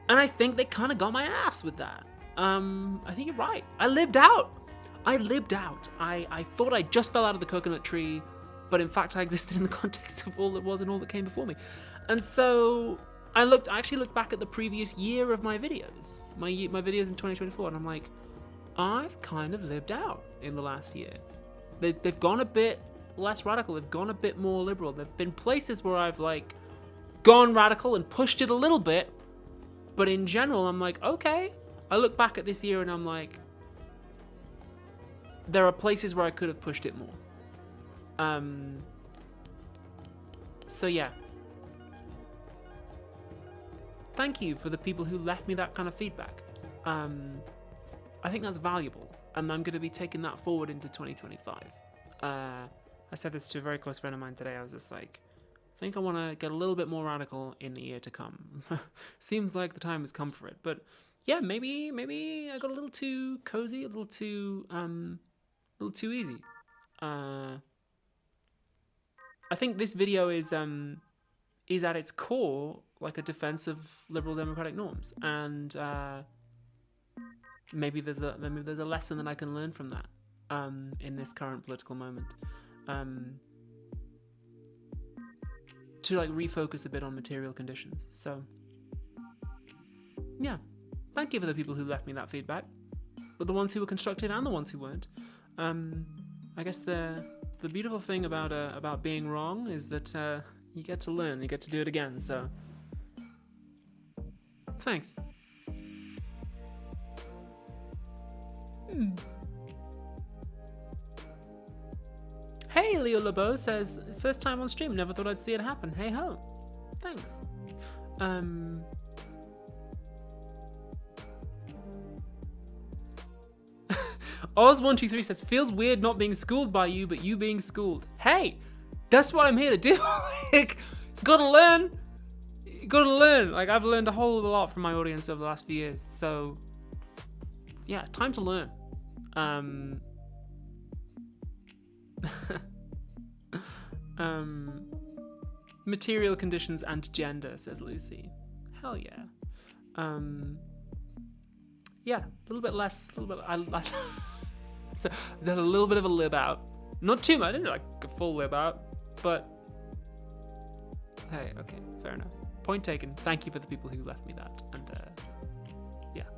And I think they kind of got my ass with that. I think you're right. I lived out. I thought I just fell out of the coconut tree, but in fact I existed in the context of all that was and all that came before me. And so I actually looked back at the previous year of my videos, my videos in 2024, and I'm like, I've kind of lived out in the last year. They've gone a bit less radical. They've gone a bit more liberal. There've been places where I've like gone radical and pushed it a little bit, but in general, I'm like, okay. I look back at this year and I'm like, there are places where I could have pushed it more. So yeah. Thank you for the people who left me that kind of feedback. I think that's valuable, and I'm going to be taking that forward into 2025. I said this to a very close friend of mine today. I was just like, I think I want to get a little bit more radical in the year to come. Seems like the time has come for it, but yeah, maybe I got a little too cozy, a little too easy. I think this video is at its core like a defense of liberal democratic norms, and maybe there's a lesson that I can learn from that in this current political moment, to like refocus a bit on material conditions. So yeah. Thank you for the people who left me that feedback, but the ones who were constructive and the ones who weren't. I guess the beautiful thing about being wrong is that you get to learn, you get to do it again. So, thanks. Hey, Leo LeBeau says, first time on stream, never thought I'd see it happen. Hey ho, thanks. Oz123 says, feels weird not being schooled by you, but you being schooled. Hey, that's what I'm here to do. Like, gotta learn. You gotta learn. Like, I've learned a whole lot from my audience over the last few years. So, yeah, time to learn. Material conditions and gender, says Lucy. Hell yeah. Yeah, a little bit less, so there's a little bit of a lib out. Not too much, I didn't do like a full lib out, but hey, okay, fair enough. Point taken. Thank you for the people who left me that. And yeah.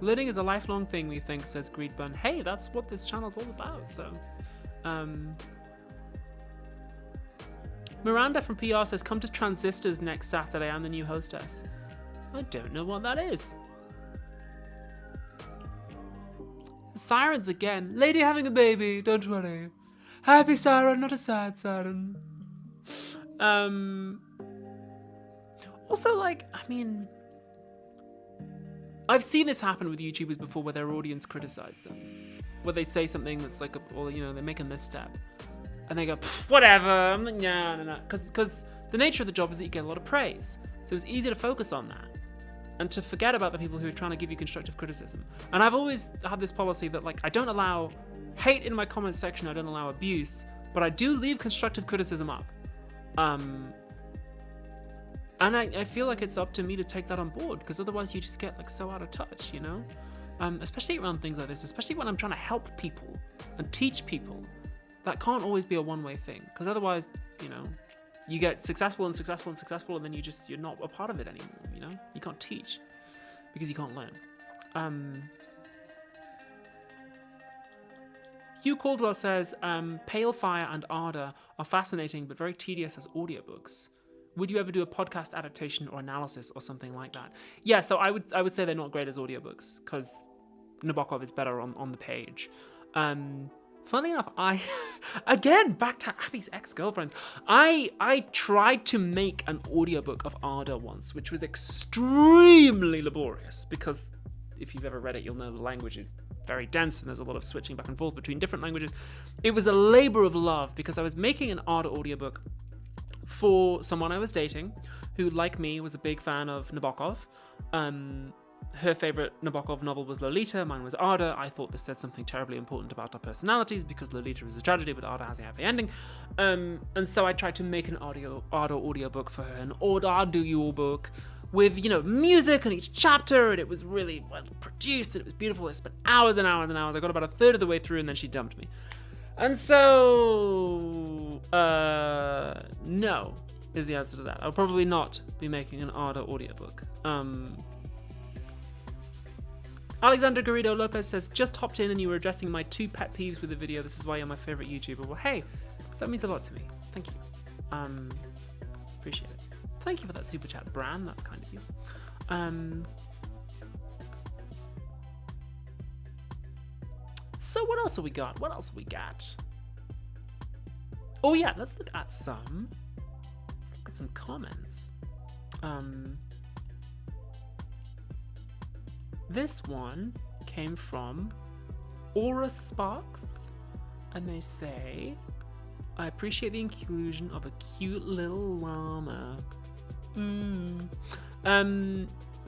Learning is a lifelong thing, we think, says Greed Bun. Hey, that's what this channel's all about, so Miranda from PR says, come to Transistors next Saturday. I'm the new hostess. I don't know what that is. Sirens again. Lady having a baby, don't worry. Happy siren, not a sad siren. Also, like, I mean, I've seen this happen with YouTubers before where their audience criticize them. Where they say something that's like, or, you know, they make a misstep. And they go, whatever, no. Because the nature of the job is that you get a lot of praise. So it's easy to focus on that. And to forget about the people who are trying to give you constructive criticism. And I've always had this policy that, like, I don't allow hate in my comment section, I don't allow abuse, but I do leave constructive criticism up. And I feel like it's up to me to take that on board, because otherwise you just get, like, so out of touch, you know? Especially around things like this, especially when I'm trying to help people and teach people. That can't always be a one-way thing, because otherwise, you know, you get successful and successful and successful, and then you're not a part of it anymore, you know? You can't teach because you can't learn. Hugh Caldwell says, Pale Fire and Ardor are fascinating but very tedious as audiobooks. Would you ever do a podcast adaptation or analysis or something like that? Yeah, so I would say they're not great as audiobooks, because Nabokov is better on the page. Funnily enough, again, back to Abby's ex-girlfriends, I tried to make an audiobook of Ardor once, which was extremely laborious, because if you've ever read it, you'll know the language is very dense and there's a lot of switching back and forth between different languages. It was a labor of love, because I was making an Ardor audiobook for someone I was dating, who, like me, was a big fan of Nabokov. Her favorite Nabokov novel was Lolita, mine was Ardor. I thought this said something terribly important about our personalities, because Lolita is a tragedy, but Ardor has a happy ending. And so I tried to make an Ardor audiobook for her, an audiobook with, you know, music on each chapter, and it was really well produced, and it was beautiful. I spent hours and hours and hours. I got about a third of the way through, and then she dumped me. And so, no, is the answer to that. I'll probably not be making an Ardor audiobook. Alexander Garrido Lopez says, just hopped in and you were addressing my 2 pet peeves with the video. This is why you're my favorite YouTuber. Well, hey, that means a lot to me. Thank you. Appreciate it. Thank you for that super chat, Bran. That's kind of you. So what else have we got? Oh yeah, let's look at some comments. This one came from Aura Sparks, and they say, I appreciate the inclusion of a cute little llama.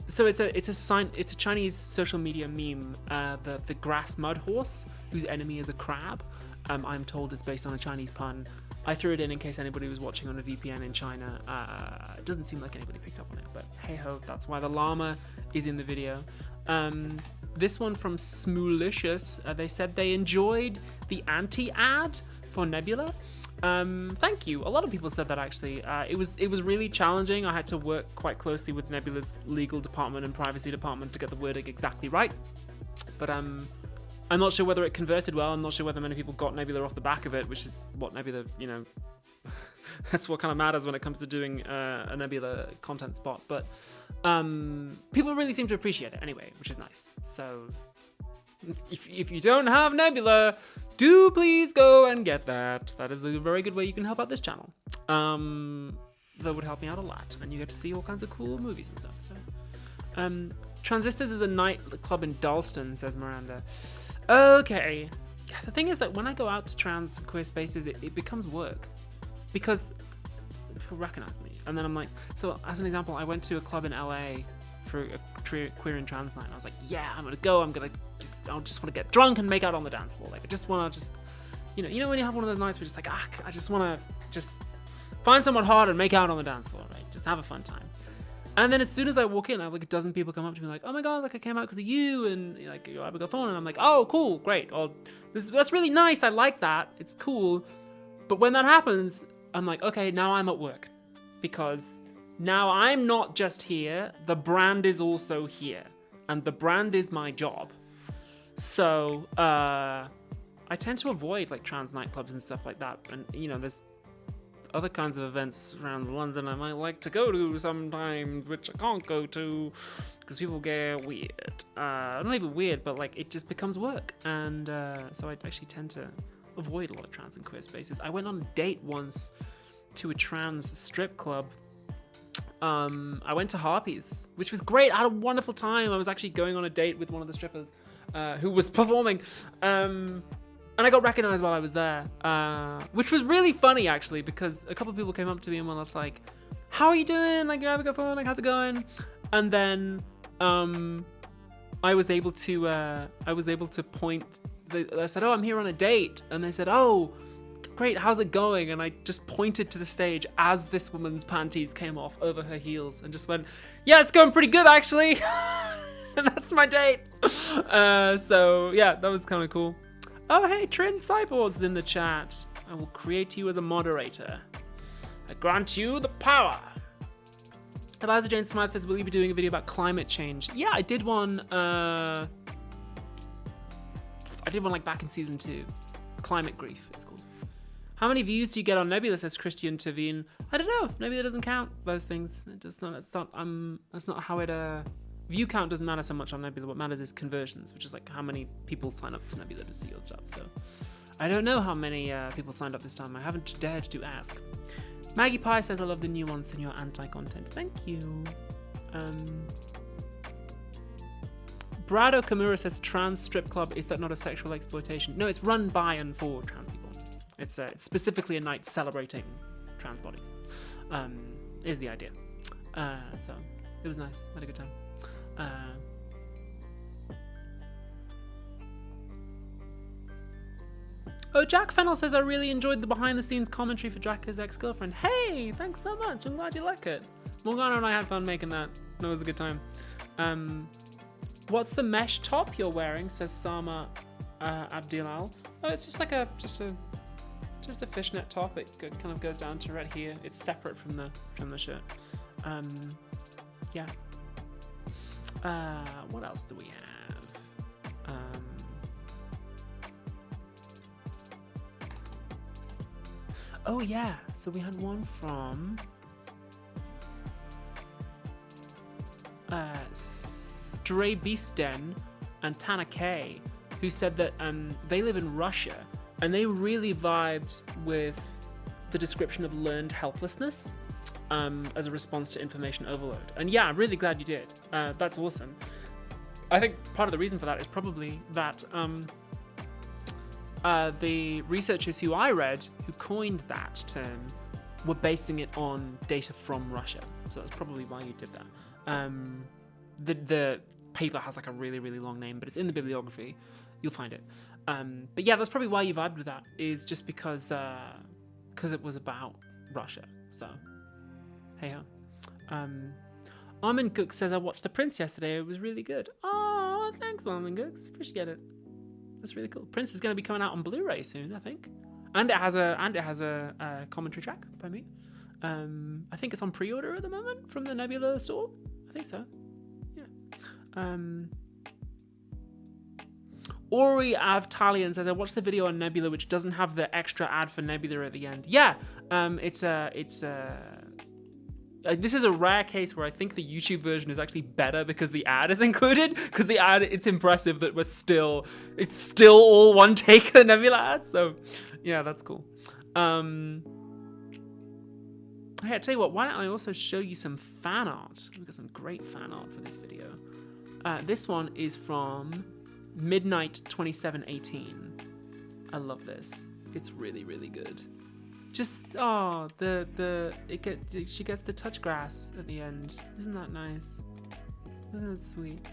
So it's a Chinese social media meme, the grass mud horse, whose enemy is a crab. I'm told is based on a Chinese pun. I threw it in case anybody was watching on a VPN in China. It doesn't seem like anybody picked up on it, but hey ho, that's why the llama is in the video. This one from Smoolicious, they said they enjoyed the anti-ad for Nebula. Thank you. A lot of people said that, actually. It was really challenging. I had to work quite closely with Nebula's legal department and privacy department to get the wording exactly right. But I'm not sure whether it converted well. I'm not sure whether many people got Nebula off the back of it, which is what Nebula, you know, that's what kind of matters when it comes to doing a Nebula content spot. But people really seem to appreciate it anyway, which is nice. So if you don't have Nebula, do please go and get that. That is a very good way you can help out this channel. That would help me out a lot, and you get to see all kinds of cool movies and stuff. So, Transistors is a nightclub in Dalston, says Miranda. Okay. The thing is that when I go out to trans queer spaces, it becomes work, because people recognize me, and then I'm like, so as an example, I went to a club in LA for a queer and trans night, and I was like, yeah, I'm gonna go. I just want to get drunk and make out on the dance floor. Like, I just want to you know when you have one of those nights where you're just like, I just want to find someone hard and make out on the dance floor, right? Just have a fun time. And then as soon as I walk in, I have like a dozen people come up to me like, oh my god, like I came out because of you, and like you're Abigail Thorne, and I'm like, oh cool, great, oh that's really nice, I like that, it's cool. But when that happens, I'm like, okay, now I'm at work, because now I'm not just here, the brand is also here, and the brand is my job. So I tend to avoid like trans nightclubs and stuff like that, and you know, there's other kinds of events around London I might like to go to sometimes, which I can't go to because people get weird. Not even weird, but like it just becomes work, and so I actually tend to avoid a lot of trans and queer spaces. I went on a date once to a trans strip club. I went to Harpies, which was great. I had a wonderful time. I was actually going on a date with one of the strippers who was performing. And I got recognized while I was there, which was really funny, actually, because a couple of people came up to me and were like, how are you doing? Like, you having a good fun? Like, how's it going? And then I was able to point. I said, oh, I'm here on a date. And they said, oh, great, how's it going? And I just pointed to the stage as this woman's panties came off over her heels and just went, yeah, it's going pretty good, actually. And that's my date. So yeah, that was kind of cool. Oh, hey, Trin Cyborg's in the chat. I will create you as a moderator. I grant you the power. Eliza Jane Smythe says, will you be doing a video about climate change? Yeah, I did one like back in season 2. Climate Grief, it's called. How many views do you get on Nebula, says Christian Tavine? I don't know. Nebula doesn't count those things. That's not how it, view count doesn't matter so much on Nebula. What matters is conversions, which is like how many people sign up to Nebula to see your stuff. So I don't know how many people signed up this time. I haven't dared to ask. Maggie Pie says, I love the nuance in your anti-content. Thank you. Brad Okamura says, trans strip club, is that not a sexual exploitation? No, it's run by and for trans people. It's specifically a night celebrating trans bodies, is the idea. So it was nice. I had a good time. Oh, Jack Fennell says, I really enjoyed the behind-the-scenes commentary for Dracula's ex-girlfriend. Hey, thanks so much. I'm glad you like it. Morgana and I had fun making that. It was a good time. What's the mesh top you're wearing? Says Sama Abdilal. Oh, it's just like a fishnet top. It kind of goes down to right here. It's separate from the shirt. Yeah. What else do we have? Oh yeah, so we had one from Stray Beast Den and Tana K, who said that they live in Russia and they really vibed with the description of learned helplessness as a response to information overload. And yeah, I'm really glad you did. That's awesome. I think part of the reason for that is probably that the researchers who I read who coined that term were basing it on data from Russia. So that's probably why you did that. The paper has like a really, really long name, but it's in the bibliography. You'll find it. But yeah, that's probably why you vibed with that, is just because it was about Russia. So, hey ho. Armin Cook says, I watched The Prince yesterday. It was really good. Oh, thanks, Armin Cooks. Appreciate it. That's really cool. Prince is going to be coming out on Blu-ray soon, I think, and it has a commentary track by me. I think it's on pre-order at the moment from the Nebula store. I think so. Yeah. Ori Avtalian says, I watched the video on Nebula, which doesn't have the extra ad for Nebula at the end. Yeah. This is a rare case where I think the YouTube version is actually better because the ad is included. Because the ad, it's impressive that it's still all one take, the Nebula ad. So, yeah, that's cool. Hey, I tell you what, why don't I also show you some fan art? We've got some great fan art for this video. This one is from Midnight 2718. I love this. It's really, really good. Just she gets the touch grass at the end. Isn't that nice? Isn't that sweet?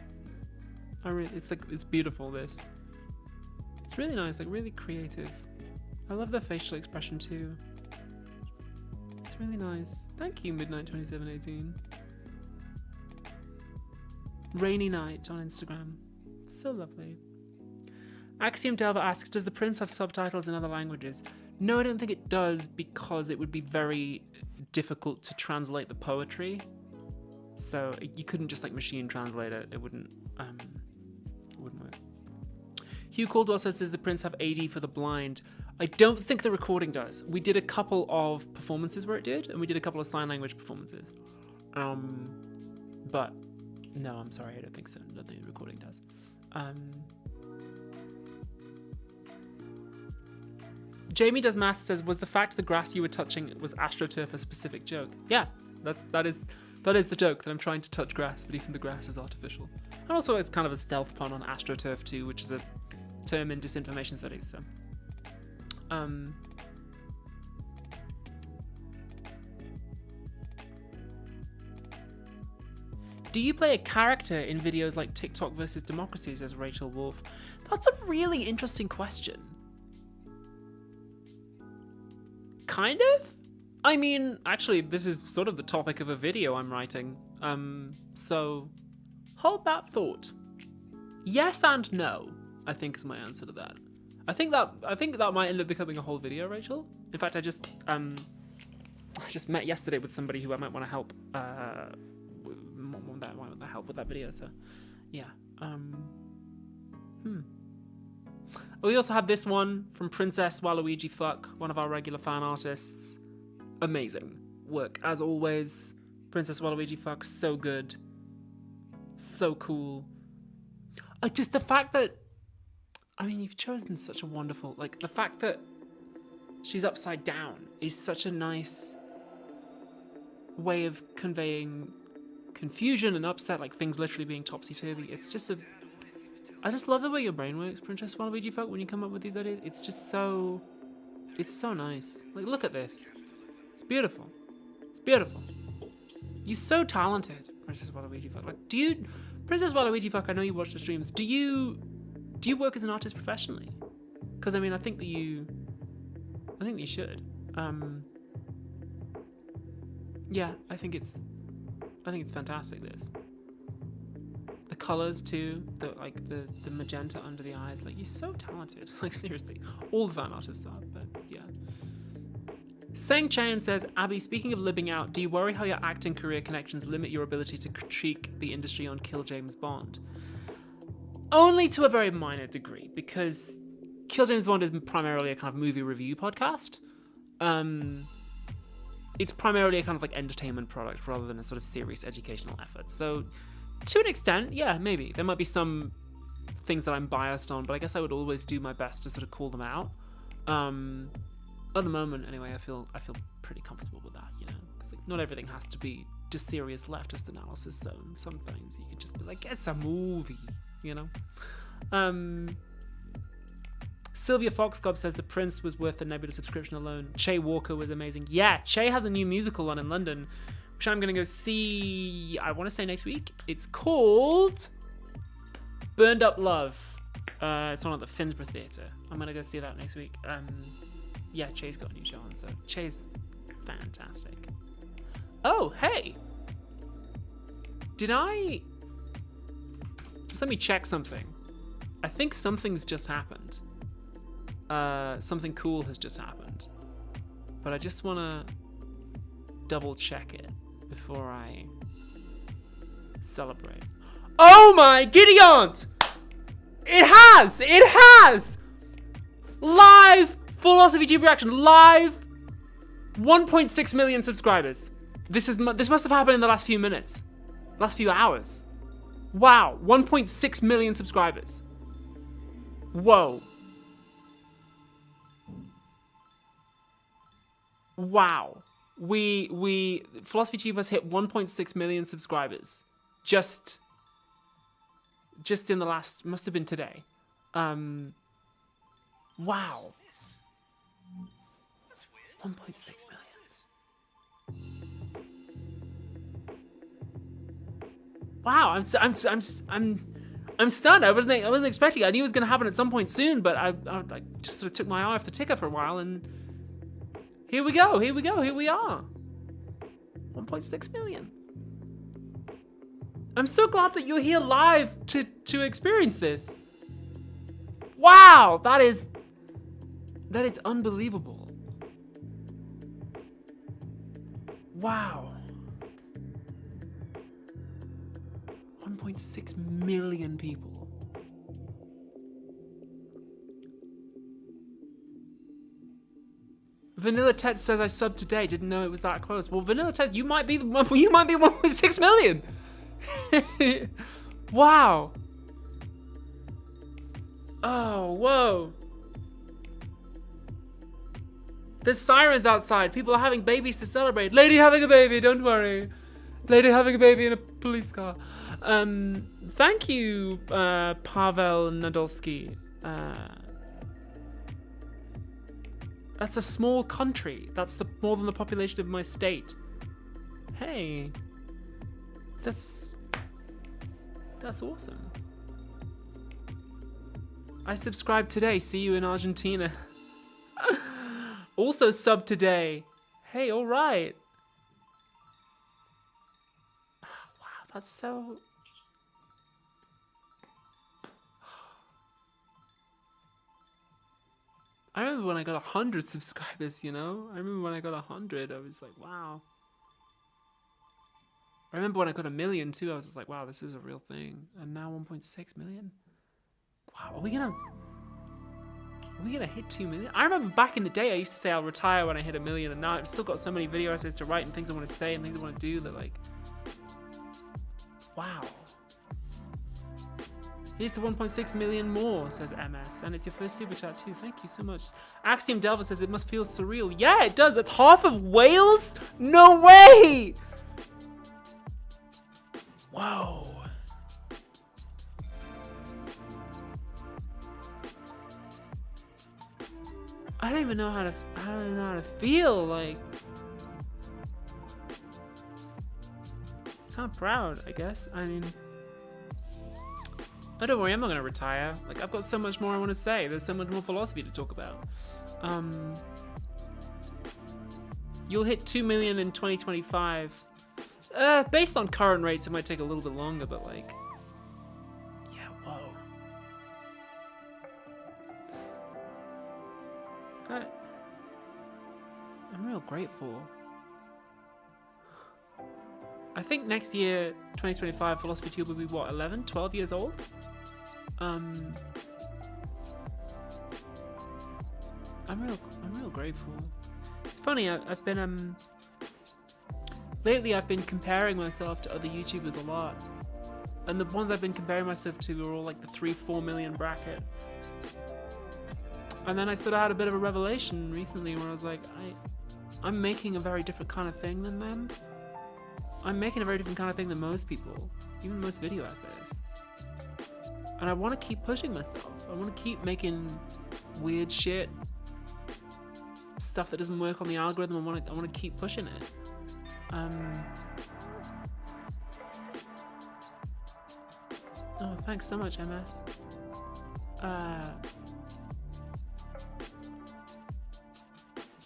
It's beautiful. This. It's really nice, like really creative. I love the facial expression too. It's really nice. Thank you, Midnight 2718. Rainy Night on Instagram. So lovely. Axiom Delver asks, does The Prince have subtitles in other languages? No, I don't think it does, because it would be very difficult to translate the poetry. So you couldn't just like machine translate it. It wouldn't work. Hugh Caldwell says, does The Prince have AD for the blind? I don't think the recording does. We did a couple of performances where it did, and we did a couple of sign language performances. But no, I'm sorry, I don't think so. I don't think the recording does. Jamie Does Math says, was the fact the grass you were touching was AstroTurf a specific joke? Yeah, that is the joke, that I'm trying to touch grass, but even the grass is artificial. And also it's kind of a stealth pun on AstroTurf too, which is a term in disinformation studies, so. Do you play a character in videos like TikTok versus Democracy, says Rachel Wolf? That's a really interesting question. Kind of? I mean, actually, this is sort of the topic of a video I'm writing. So hold that thought. Yes and no, I think is my answer to that. I think that might end up becoming a whole video, Rachel. In fact, I just met yesterday with somebody who I might want to help with that video. So, yeah. We also have this one from Princess Waluigi Fuck, one of our regular fan artists. Amazing work as always. Princess Waluigi Fuck, so good, so cool. Just the fact that, I mean, you've chosen such a wonderful, like, the fact that she's upside down is such a nice way of conveying confusion and upset, like things literally being topsy-turvy. It's just I just love the way your brain works, Princess Waluigi Folk, when you come up with these ideas. It's just so, it's so nice. Like, look at this. It's beautiful. It's beautiful. You're so talented, Princess Waluigi Folk. Like, Princess Waluigi Folk, I know you watch the streams. Do you work as an artist professionally? Because I mean, I think that you should. Yeah, I think it's fantastic. This, the colors too, the magenta under the eyes. Like, you're so talented. Like, seriously, all the fan artists are. But yeah. Seng Chan says, Abby, speaking of libbing out, do you worry how your acting career connections limit your ability to critique the industry on Kill James Bond? Only to a very minor degree, because Kill James Bond is primarily a kind of movie review podcast. It's primarily a kind of like entertainment product rather than a sort of serious educational effort. So to an extent, yeah, maybe. There might be some things that I'm biased on, but I guess I would always do my best to sort of call them out. At the moment, anyway, I feel pretty comfortable with that, you know? Because like, not everything has to be just serious leftist analysis, so sometimes you can just be like, it's a movie, you know? Sylvia Foxcobb says the Prince was worth the Nebula subscription alone. Che Walker was amazing. Yeah, Che has a new musical on in London, which I'm going to go see, I want to say next week. It's called Burned Up Love. It's on at the Finsbury Theatre. I'm going to go see that next week. Yeah, Che's got a new show on, so Che's fantastic. Oh, hey! Just let me check something. I think something's just happened. Something cool has just happened. But I just want to double check it before I celebrate. Oh my Gideons! It has! Live Philosophy Tube reaction, live 1.6 million subscribers. This must have happened in the last few minutes. Last few hours. Wow, 1.6 million subscribers. Whoa. Wow. Philosophy Tube has hit 1.6 million subscribers. Just in the last, must have been today. Wow. 1.6 million. Wow, I'm stunned. I wasn't expecting it. I knew it was going to happen at some point soon, but I just sort of took my eye off the ticker for a while, and here we go. Here we are. 1.6 million. I'm so glad that you're here live to experience this. Wow, that is unbelievable. Wow. 1.6 million people. Vanilla Ted says I subbed today. Didn't know it was that close. Well, Vanilla Ted, you might be 1.6 million. Wow. Oh, whoa. There's sirens outside. People are having babies to celebrate. Lady having a baby, don't worry. Lady having a baby in a police car. Thank you, Pavel Nadolski. That's a small country. That's more than the population of my state. Hey. That's awesome. I subscribed today. See you in Argentina. Also sub today. Hey, all right. Wow, that's so... I remember when I got 100 subscribers, you know? I remember when I got 100, I was like, wow. I remember when I got 1 million too, I was just like, wow, this is a real thing. And now 1.6 million? Wow, are we gonna hit 2 million? I remember back in the day, I used to say I'll retire when I hit 1 million, and now I've still got so many video essays to write and things I want to say and things I want to do that, like, wow. Here's to 1.6 million more, says MS. And it's your first super chat too. Thank you so much. Axiom Delver says it must feel surreal. Yeah, it does. That's half of Wales? No way! Whoa. I don't even know how to feel, like, kind of proud, I guess. I mean, oh, don't worry, I'm not gonna retire. Like, I've got so much more I want to say. There's so much more philosophy to talk about. You'll hit 2 million in 2025. Based on current rates, it might take a little bit longer, but like, yeah, whoa. I'm real grateful. I think next year, 2025, Philosophy Tube will be what, 11, 12 years old? I'm real grateful. It's funny, I've been lately I've been comparing myself to other YouTubers a lot. And the ones I've been comparing myself to are all like the 3-4 million bracket. And then I sort of had a bit of a revelation recently where I was like, I'm making a very different kind of thing than them. I'm making a very different kind of thing than most people, even most video essayists. And I want to keep pushing myself. I want to keep making weird shit, stuff that doesn't work on the algorithm. I want to keep pushing it. Oh, thanks so much, MS.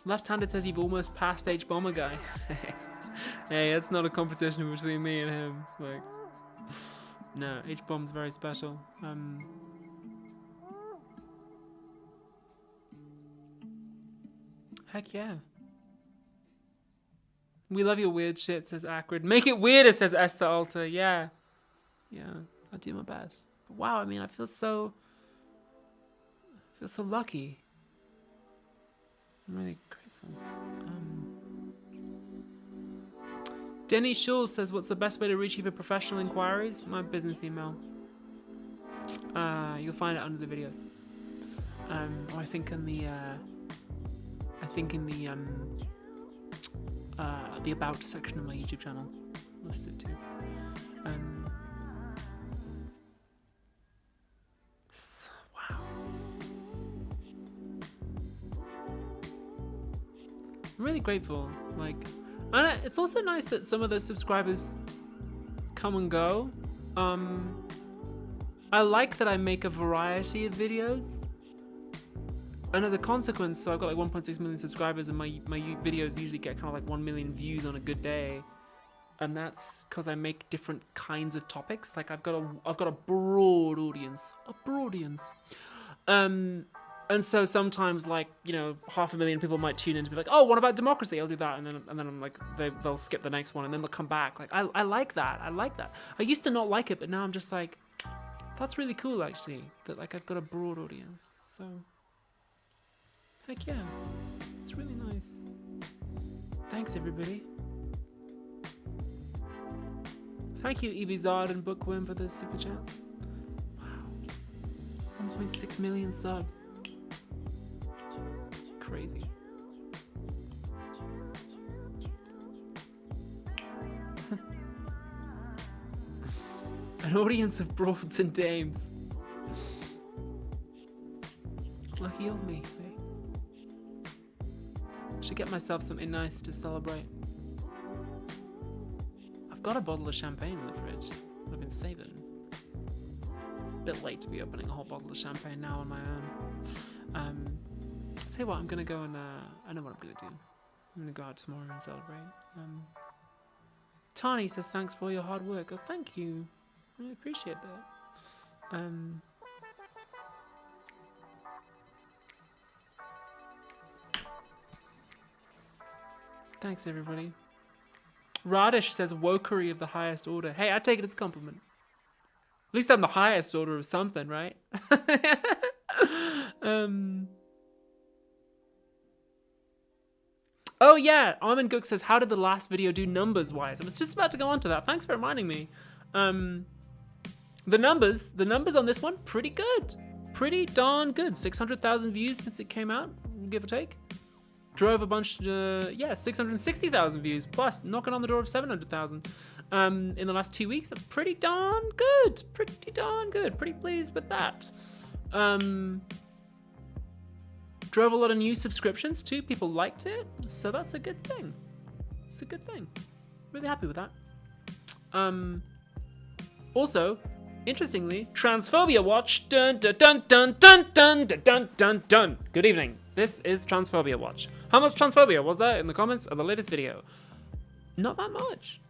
Left-handed says you've almost passed H-Bomber guy. Hey, that's not a competition between me and him. Like, no, H-Bomb's very special. Heck yeah. We love your weird shit, says Acrid. Make it weirder, says Esther Alter. Yeah. Yeah, I'll do my best. But wow, I mean, I feel so lucky. I'm really grateful. Denny Schulz says, what's the best way to reach you for professional inquiries? My business email. You'll find it under the videos. Or I think in the about section of my YouTube channel listed too. Wow. I'm really grateful. Like, and it's also nice that some of those subscribers come and go. I like that I make a variety of videos. And as a consequence, so I've got like 1.6 million subscribers, and my videos usually get kind of like 1 million views on a good day. And that's because I make different kinds of topics. Like I've got a broad audience. And so sometimes, like, you know, 500,000 people might tune in to be like, oh, what about democracy? I'll do that. And then I'm like, they'll skip the next one, and then they'll come back. Like, I like that. I used to not like it, but now I'm just like, that's really cool, actually, that like I've got a broad audience. So, Heck yeah. It's really nice. Thanks, everybody. Thank you, Evizard and Bookworm, for those super chats. Wow. 1.6 million subs. Crazy. An audience of broads and dames. Lucky of me. Should get myself something nice to celebrate. I've got a bottle of champagne in the fridge that I've been saving. It's a bit late to be opening a whole bottle of champagne now on my own. I'll tell you what, I'm gonna go and I know what I'm gonna do. I'm gonna go out tomorrow and celebrate. Tani says thanks for all your hard work. Oh, thank you. I appreciate that. Thanks, everybody. Radish says wokery of the highest order. Hey, I take it as a compliment. At least I'm the highest order of something, right? Oh yeah, Armin Gook says, how did the last video do numbers-wise? I was just about to go on to that. Thanks for reminding me. The numbers on this one, pretty good. Pretty darn good. 600,000 views since it came out, give or take. Drove a bunch, 660,000 views, plus knocking on the door of 700,000 in the last 2 weeks. That's pretty darn good. Pretty darn good. Pretty pleased with that. Drove a lot of new subscriptions too. People liked it, so that's a good thing. It's a good thing. Really happy with that. Also, interestingly, Transphobia Watch. Dun dun dun dun dun dun dun dun dun dun. Good evening. This is Transphobia Watch. How much transphobia was there in the comments of the latest video? Not that much.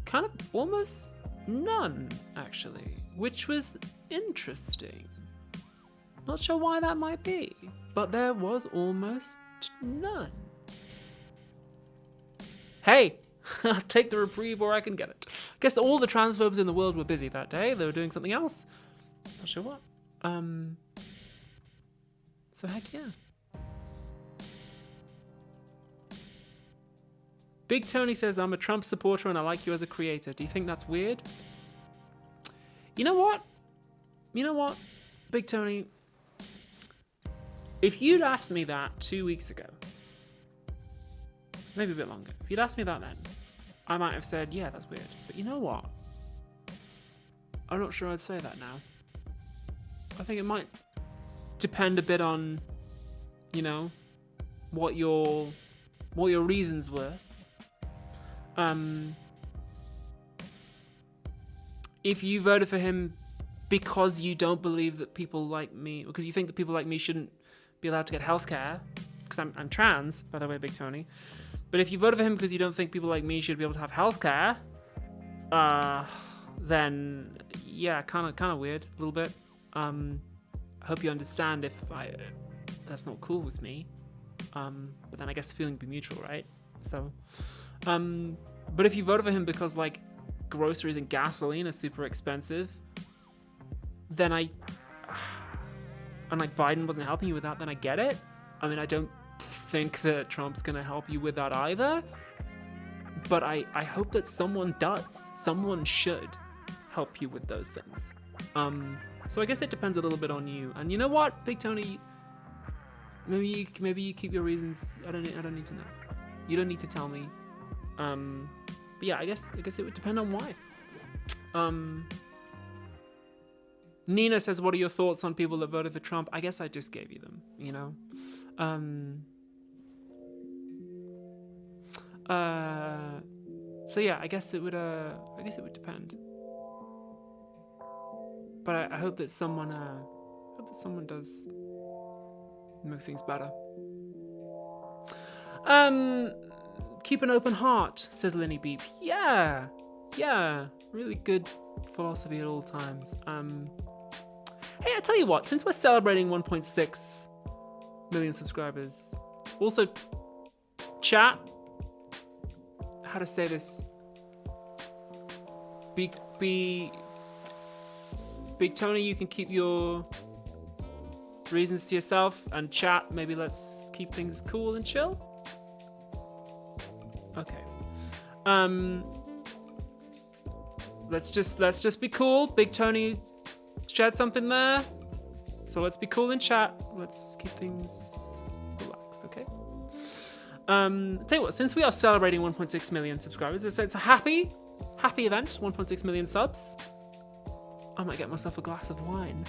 Kind of almost none, actually, which was interesting. Not sure why that might be, but there was almost none. Hey, I'll take the reprieve where I can get it. I guess all the transphobes in the world were busy that day. They were doing something else. Not sure what. So heck yeah. Big Tony says, I'm a Trump supporter and I like you as a creator. Do you think that's weird? You know what? Big Tony, if you'd asked me that 2 weeks ago, maybe a bit longer, if you'd asked me that then, I might have said, yeah, that's weird. But you know what? I'm not sure I'd say that now. I think it might depend a bit on, what your reasons were. If you voted for him because you don't believe that people like me, because you think that people like me shouldn't be allowed to get healthcare, because I'm trans, by the way, Big Tony. But if you voted for him because you don't think people like me should be able to have healthcare, then yeah, kind of weird, a little bit. I hope you understand if that's not cool with me. But then I guess the feeling would be mutual, right? So, but if you voted for him because like groceries and gasoline are super expensive, then and like Biden wasn't helping you with that, then I get it. I mean, I don't think that Trump's gonna help you with that either, but I hope that someone does. Someone should help you with those things. So I guess it depends a little bit on you. And you know what, Big Tony, maybe you keep your reasons. I don't need to know. You don't need to tell me. But yeah, I guess it would depend on why. Nina says, what are your thoughts on people that voted for Trump? I guess I just gave you them, So yeah, I guess it would depend. But I hope that someone does make things better. Keep an open heart, says Lenny Beep. Yeah, really good philosophy at all times. Hey, I tell you what, since we're celebrating 1.6 million subscribers, also chat, how to say this? Big Tony, you can keep your reasons to yourself and chat. Maybe let's keep things cool and chill. Okay. Let's just be cool. Big Tony shared something there. So let's be cool in chat. Let's keep things relaxed, okay? Tell you what, since we are celebrating 1.6 million subscribers, it's a happy event, 1.6 million subs. I might get myself a glass of wine.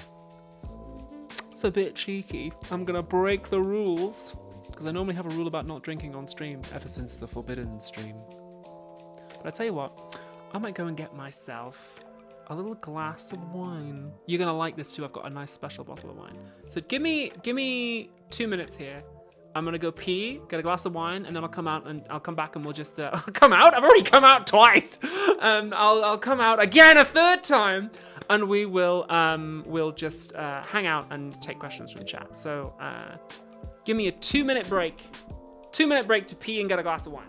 It's a bit cheeky. I'm gonna break the rules, because I normally have a rule about not drinking on stream ever since the forbidden stream. But I tell you what, I might go and get myself a little glass of wine. You're gonna like this too. I've got a nice special bottle of wine. So give me 2 minutes here. I'm gonna go pee, get a glass of wine, and then I'll come out and I'll come back and we'll just I'll come out. I've already come out twice. I'll come out again a third time, and we will we'll just hang out and take questions from chat. So give me a 2-minute break. 2-minute break to pee and get a glass of wine.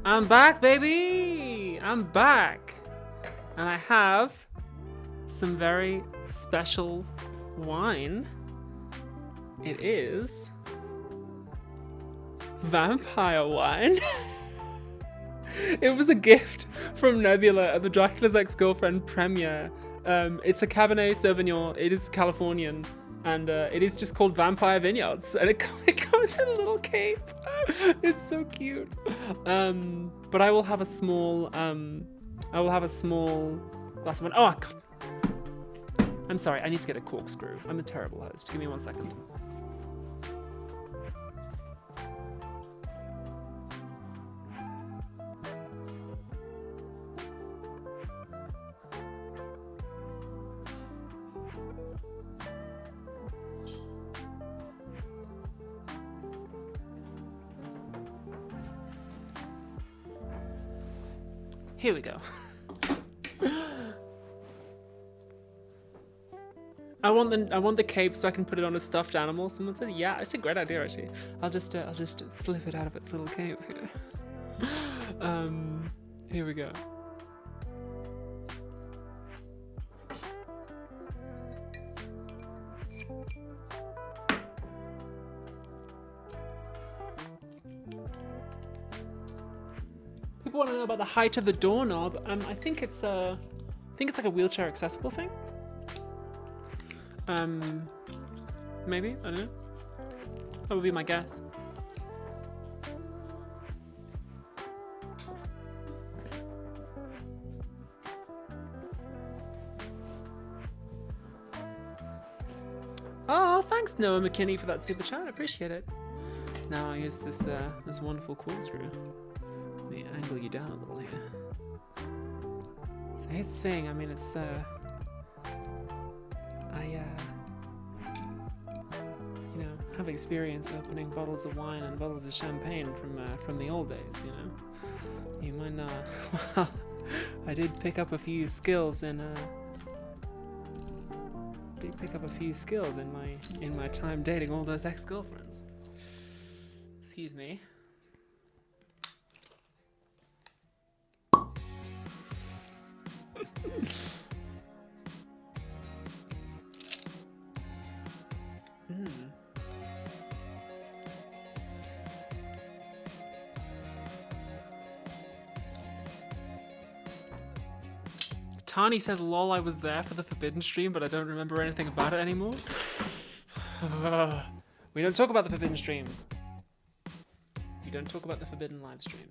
I'm back, baby! I'm back! And I have some very special wine. It is vampire wine. It was a gift from Nebula at the Dracula's Ex-Girlfriend premiere. It's a Cabernet Sauvignon. It is Californian. And it is just called Vampire Vineyards. And it comes in a little cape. It's so cute. But I will have a small glass of wine. Oh, God. I'm sorry. I need to get a corkscrew. I'm a terrible host. Give me 1 second. Here we go. I want the cape so I can put it on a stuffed animal. Someone said, yeah, it's a great idea actually. I'll just slip it out of its little cape here. Here we go. People want to know about the height of the doorknob. I think it's like a wheelchair accessible thing. Maybe, I don't know. That would be my guess. Oh, thanks Noah McKinney for that super chat. I appreciate it. Now I use this this wonderful corkscrew. Let me angle you down a little here. So here's the thing. I mean, it's you know, have experience opening bottles of wine and bottles of champagne from the old days. You know, you might not. Well, I did pick up a few skills in my time dating all those ex-girlfriends. Excuse me. Tani says, lol, I was there for the Forbidden stream, but I don't remember anything about it anymore. We don't talk about the Forbidden stream. We don't talk about the Forbidden live stream.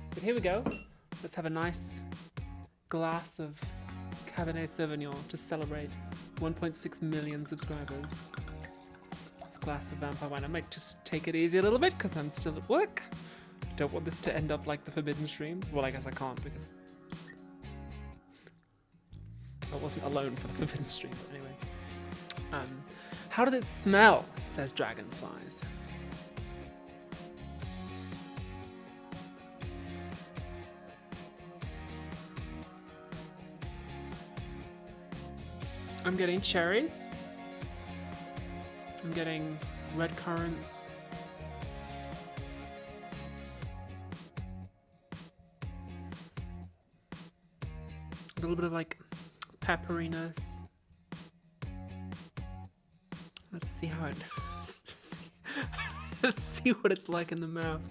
But here we go. Let's have a nice glass of Cabernet Sauvignon to celebrate 1.6 million subscribers. This glass of vampire wine. I might just take it easy a little bit because I'm still at work. Don't want this to end up like the Forbidden stream. Well, I guess I can't because I wasn't alone for the Forbidden stream, but anyway. How does it smell? Says Dragonflies. I'm getting cherries. I'm getting red currants. A little bit of like pepperiness. Let's see how it. Let's see what it's like in the mouth.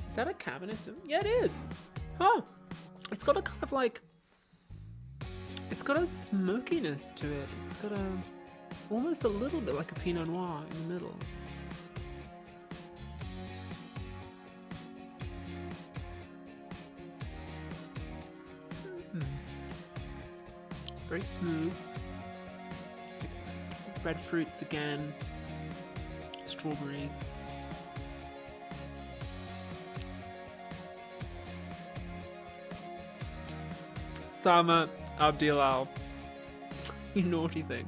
Is that a Cabernet Sauvignon? Yeah, it is. Oh, it's got a kind of like. It's got a smokiness to it. It's got a. Almost a little bit like a Pinot Noir in the middle. Very smooth. Red fruits again. Strawberries. Sama Abdilal. You naughty thing.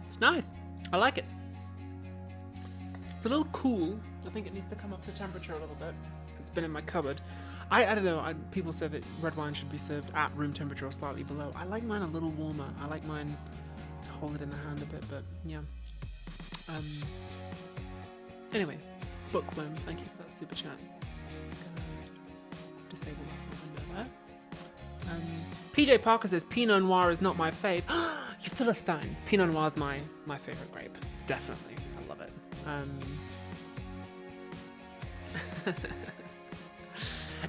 It's nice. I like it. It's a little cool. I think it needs to come up to temperature a little bit. It's been in my cupboard. I don't know. People say that red wine should be served at room temperature or slightly below. I like mine a little warmer. I like mine to hold it in the hand a bit, but yeah. Anyway, Bookworm, thank you for that super chat. Disable that window there. PJ Parker says Pinot Noir is not my fave. You Philistine. Pinot Noir is my favorite grape. Definitely, I love it.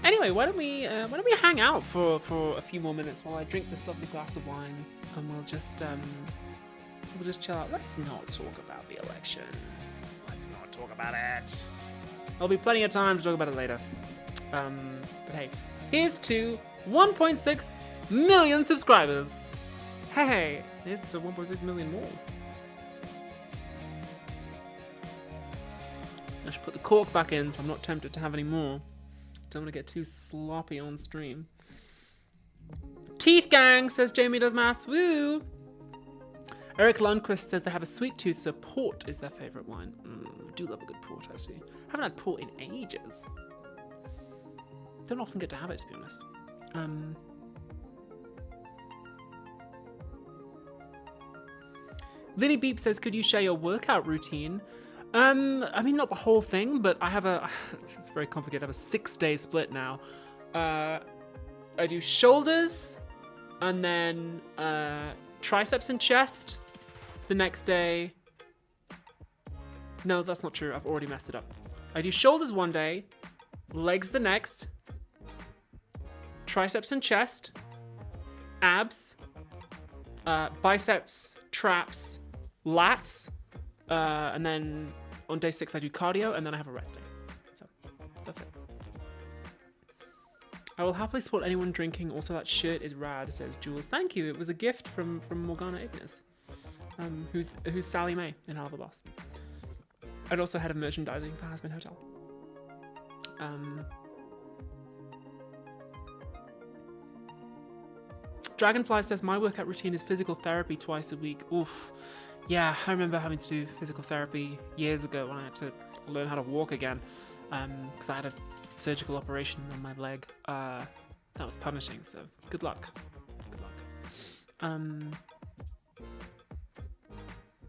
Anyway, why don't we hang out for a few more minutes while I drink this lovely glass of wine, and we'll just chill out. Let's not talk about the election. Let's not talk about it. There'll be plenty of time to talk about it later. But hey, here's to 1.6 million subscribers. Hey, here's to 1.6 million more. I should put the cork back in so I'm not tempted to have any more. Don't want to get too sloppy on stream. Teeth gang, says Jamie does maths. Woo! Eric Lundquist says they have a sweet tooth, so port is their favourite wine. I do love a good port, actually. Haven't had port in ages. Don't often get to have it, to be honest. Vinny Beep says, could you share your workout routine? I mean, not the whole thing, but I have it's very complicated. I have a 6-day split now. I do shoulders, and then triceps and chest the next day. No, that's not true. I've already messed it up. I do shoulders one day, legs the next, triceps and chest, abs, biceps, traps, lats, And then on day 6 I do cardio, and then I have a rest day. So that's it. I will happily support anyone drinking. Also, that shirt is rad, says Jules. Thank you. It was a gift from Morgana Ignis, who's Sally Mae in Hell of a Boss. I'd also head of merchandising for Hasbin Hotel. Dragonfly says, my workout routine is physical therapy twice a week. Oof. Yeah, I remember having to do physical therapy years ago when I had to learn how to walk again, because I had a surgical operation on my leg. That was punishing, so good luck. Good luck.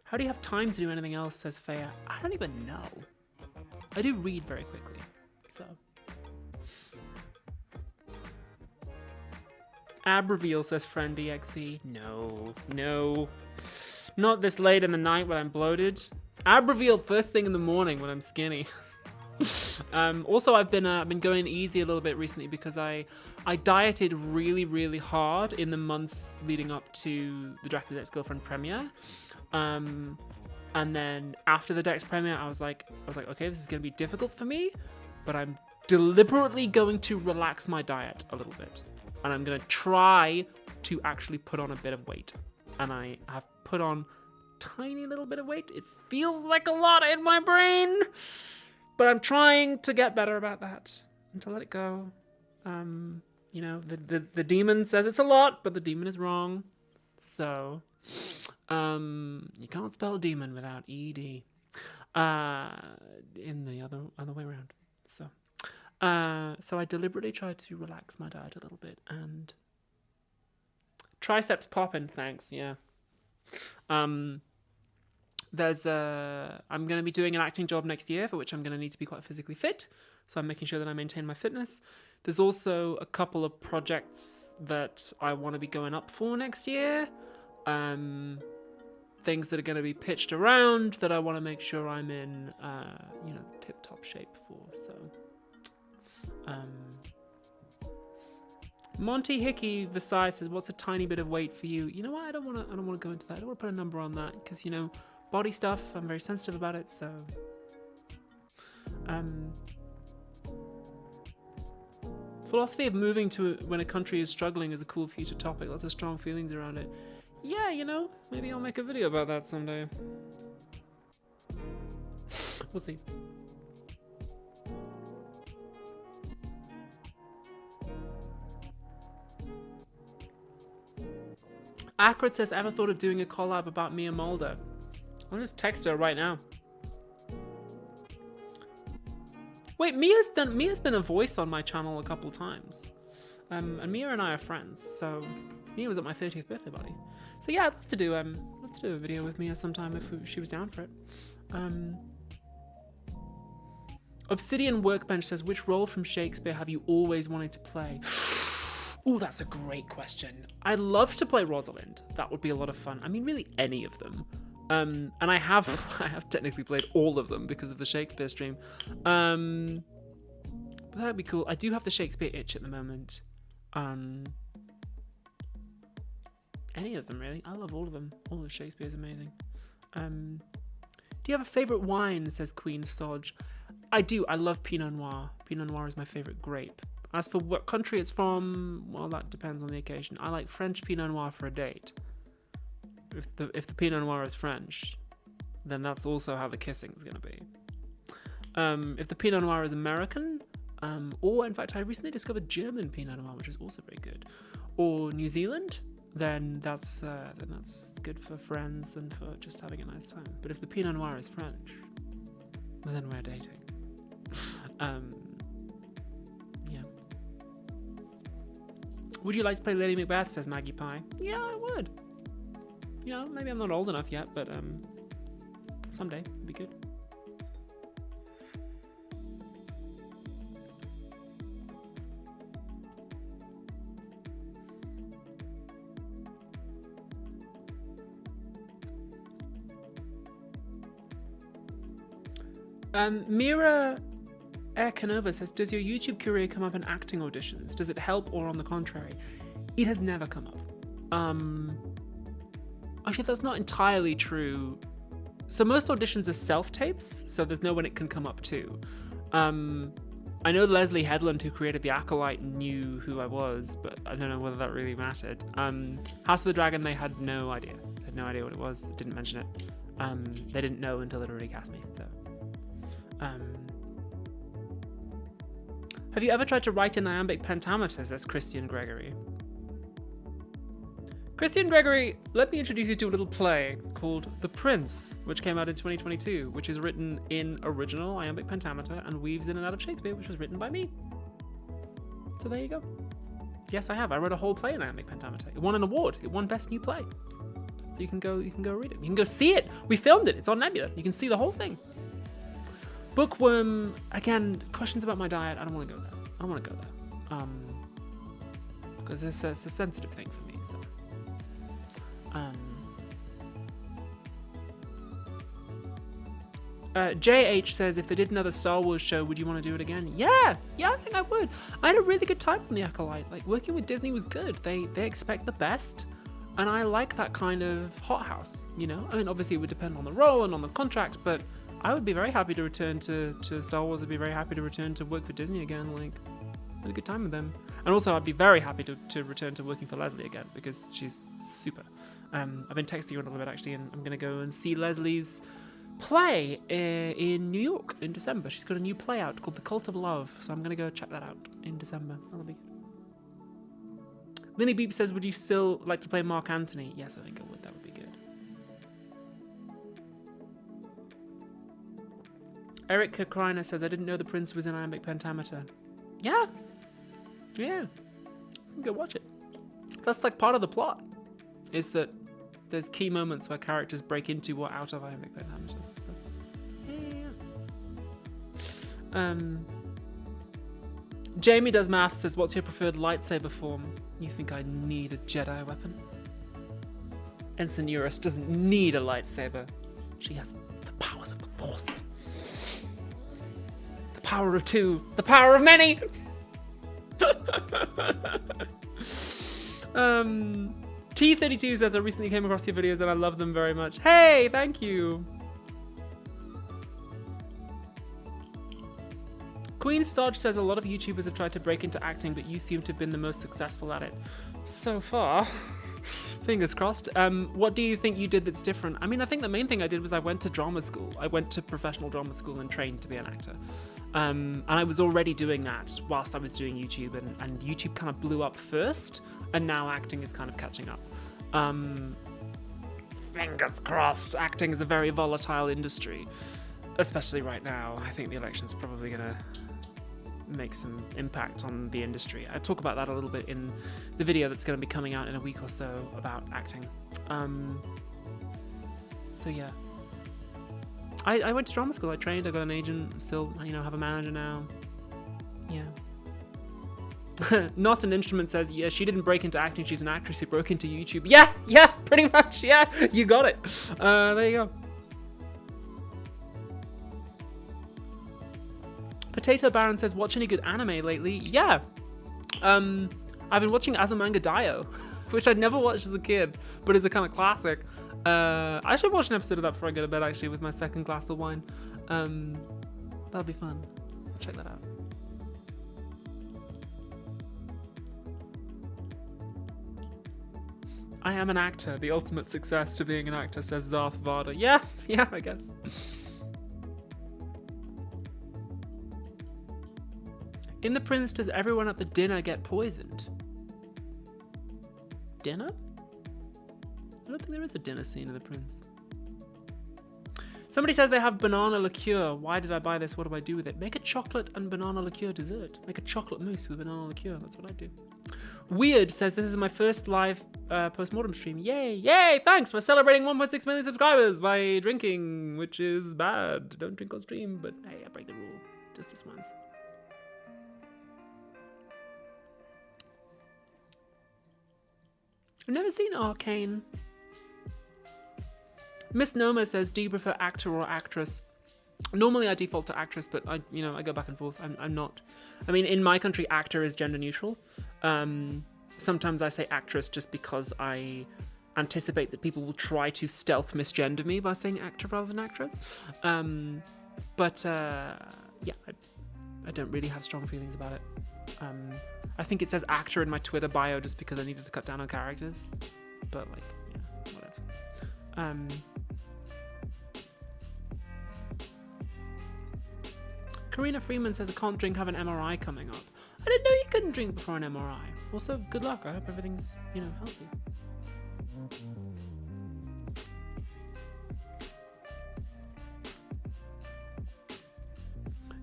How do you have time to do anything else, says Faya? I don't even know. I do read very quickly, so. Ab reveal, says friend EXE. No. Not this late in the night when I'm bloated. Ab reveal first thing in the morning when I'm skinny. Also, I've been going easy a little bit recently because I dieted really hard in the months leading up to the Dracula's Ex-Girlfriend premiere. And then after the Dex premiere, I was like, okay, this is going to be difficult for me, but I'm deliberately going to relax my diet a little bit. And I'm going to try to actually put on a bit of weight. And I have put on tiny little bit of weight. It feels like a lot in my brain, but I'm trying to get better about that and to let it go. You know, the demon says it's a lot, but the demon is wrong. So, you can't spell demon without ED. In the other way around. So I deliberately tried to relax my diet a little bit, and triceps popping, thanks, yeah. I'm going to be doing an acting job next year, for which I'm going to need to be quite physically fit, so I'm making sure that I maintain my fitness. There's also a couple of projects that I want to be going up for next year, things that are going to be pitched around that I want to make sure I'm in, tip-top shape for, so... Monty Hickey Versailles says, what's a tiny bit of weight for you? You know what, I don't want to go into that. I don't want to put a number on that because, you know, body stuff, I'm very sensitive about it, so philosophy of moving to when a country is struggling is a cool future topic. Lots of strong feelings around it. Yeah, you know, maybe I'll make a video about that someday. We'll see. Acrid says, ever thought of doing a collab about Mia Mulder? I'll just text her right now. Wait, Mia's been a voice on my channel a couple times. And Mia and I are friends, so Mia was at my 30th birthday party. So yeah, I'd love to do a video with Mia sometime if she was down for it. Obsidian Workbench says, which role from Shakespeare have you always wanted to play? Ooh, that's a great question. I'd love to play Rosalind. That would be a lot of fun. I mean, really any of them. And I have technically played all of them because of the Shakespeare stream. But that'd be cool. I do have the Shakespeare itch at the moment. Any of them, really. I love all of them. All of Shakespeare's amazing. Do you have a favourite wine, says Queen Stodge? I do. I love Pinot Noir. Pinot Noir is my favourite grape. As for what country it's from, well, that depends on the occasion. I like French Pinot Noir for a date. If the Pinot Noir is French, then that's also how the kissing is going to be. If the Pinot Noir is American, or in fact I recently discovered German Pinot Noir, which is also very good, or New Zealand, then that's good for friends and for just having a nice time. But if the Pinot Noir is French, then we're dating. Yeah. Would you like to play Lady Macbeth, says Maggie Pie? Yeah, I would. You know, maybe I'm not old enough yet, but someday it'd be good. Mira Canova says, does your YouTube career come up in acting auditions? Does it help or on the contrary? It has never come up. Actually, that's not entirely true. So most auditions are self-tapes, so there's no one it can come up to. I know Leslie Headland, who created The Acolyte, knew who I was, but I don't know whether that really mattered. House of the Dragon, they had no idea. They had no idea what it was, didn't mention it. They didn't know until they'd already cast me, so. Have you ever tried to write in iambic pentameter, says Christian Gregory. Christian Gregory, let me introduce you to a little play called The Prince, which came out in 2022, which is written in original iambic pentameter and weaves in and out of Shakespeare, which was written by me. So there you go. Yes, I have. I wrote a whole play in iambic pentameter. It won an award. It won Best New Play. So you can go read it. You can go see it. We filmed it. It's on Nebula. You can see the whole thing. Bookworm, again, questions about my diet. I don't want to go there. I don't want to go there. Because it's a sensitive thing for me, so. JH says, if they did another Star Wars show, would you want to do it again? Yeah, I think I would. I had a really good time on The Acolyte. Like, working with Disney was good. They expect the best, and I like that kind of hothouse, you know? I mean, obviously it would depend on the role and on the contract, but I would be very happy to return to Star Wars. I'd be very happy to return to work for Disney again. Like, I had a good time with them. And also, I'd be very happy to return to working for Leslie again, because she's super. I've been texting her a little bit, actually, and I'm going to go and see Leslie's play in New York in December. She's got a new play out called The Cult of Love, so I'm going to go check that out in December. That'll be good. Linny Beep says, would you still like to play Mark Antony? Yes, I think I would. That would be good. Eric Kreiner says, I didn't know The Prince was in iambic pentameter. Yeah. Go watch it. That's like part of the plot, is that there's key moments where characters break into or out of iambic pentameter. So, Jamie Does Math says, what's your preferred lightsaber form? You think I need a Jedi weapon? Ensign Eurus doesn't need a lightsaber. She has the powers of the Force. The power of two. The power of many! T32 says, I recently came across your videos and I love them very much. Hey, thank you. Queen Stodge says, a lot of YouTubers have tried to break into acting, but you seem to have been the most successful at it so far. Fingers crossed. What do you think you did that's different? I mean, I think the main thing I did was I went to drama school. I went to professional drama school and trained to be an actor. And I was already doing that whilst I was doing YouTube, and YouTube kind of blew up first, and now acting is kind of catching up. Fingers crossed. Acting is a very volatile industry, especially right now. I think the election's probably gonna make some impact on the industry. I talk about that a little bit in the video that's going to be coming out in a week or so about acting. So yeah, I went to drama school. I trained. I got an agent. Still, have a manager now. Yeah. Not an Instrument says, yeah, she didn't break into acting. She's an actress who broke into YouTube. Yeah, pretty much. Yeah, you got it. There you go. Potato Baron says, watch any good anime lately? Yeah. I've been watching Azumanga Daioh, which I'd never watched as a kid, but is a kind of classic. I should watch an episode of that before I go to bed, actually, with my second glass of wine. That'll be fun. I'll check that out. I am an actor. The ultimate success to being an actor, says Zarth Varda. Yeah, I guess. In The Prince, does everyone at the dinner get poisoned? Dinner? I don't think there is a dinner scene in The Prince. Somebody says they have banana liqueur. Why did I buy this? What do I do with it? Make a chocolate and banana liqueur dessert. Make a chocolate mousse with banana liqueur. That's what I do. Weird says, this is my first live post-mortem stream. Yay, thanks. We're celebrating 1.6 million subscribers by drinking, which is bad. Don't drink on stream, but hey, I break the rule just this once. I've never seen Arcane. Miss Noma says, do you prefer actor or actress? Normally I default to actress, but I go back and forth. I'm not. I mean, in my country, actor is gender neutral. Sometimes I say actress just because I anticipate that people will try to stealth misgender me by saying actor rather than actress. Yeah, I don't really have strong feelings about it. I think it says actor in my Twitter bio just because I needed to cut down on characters. But like, yeah, whatever. Karina Freeman says I can't drink, have an MRI coming up. I didn't know you couldn't drink before an MRI. Also, good luck. I hope everything's, healthy.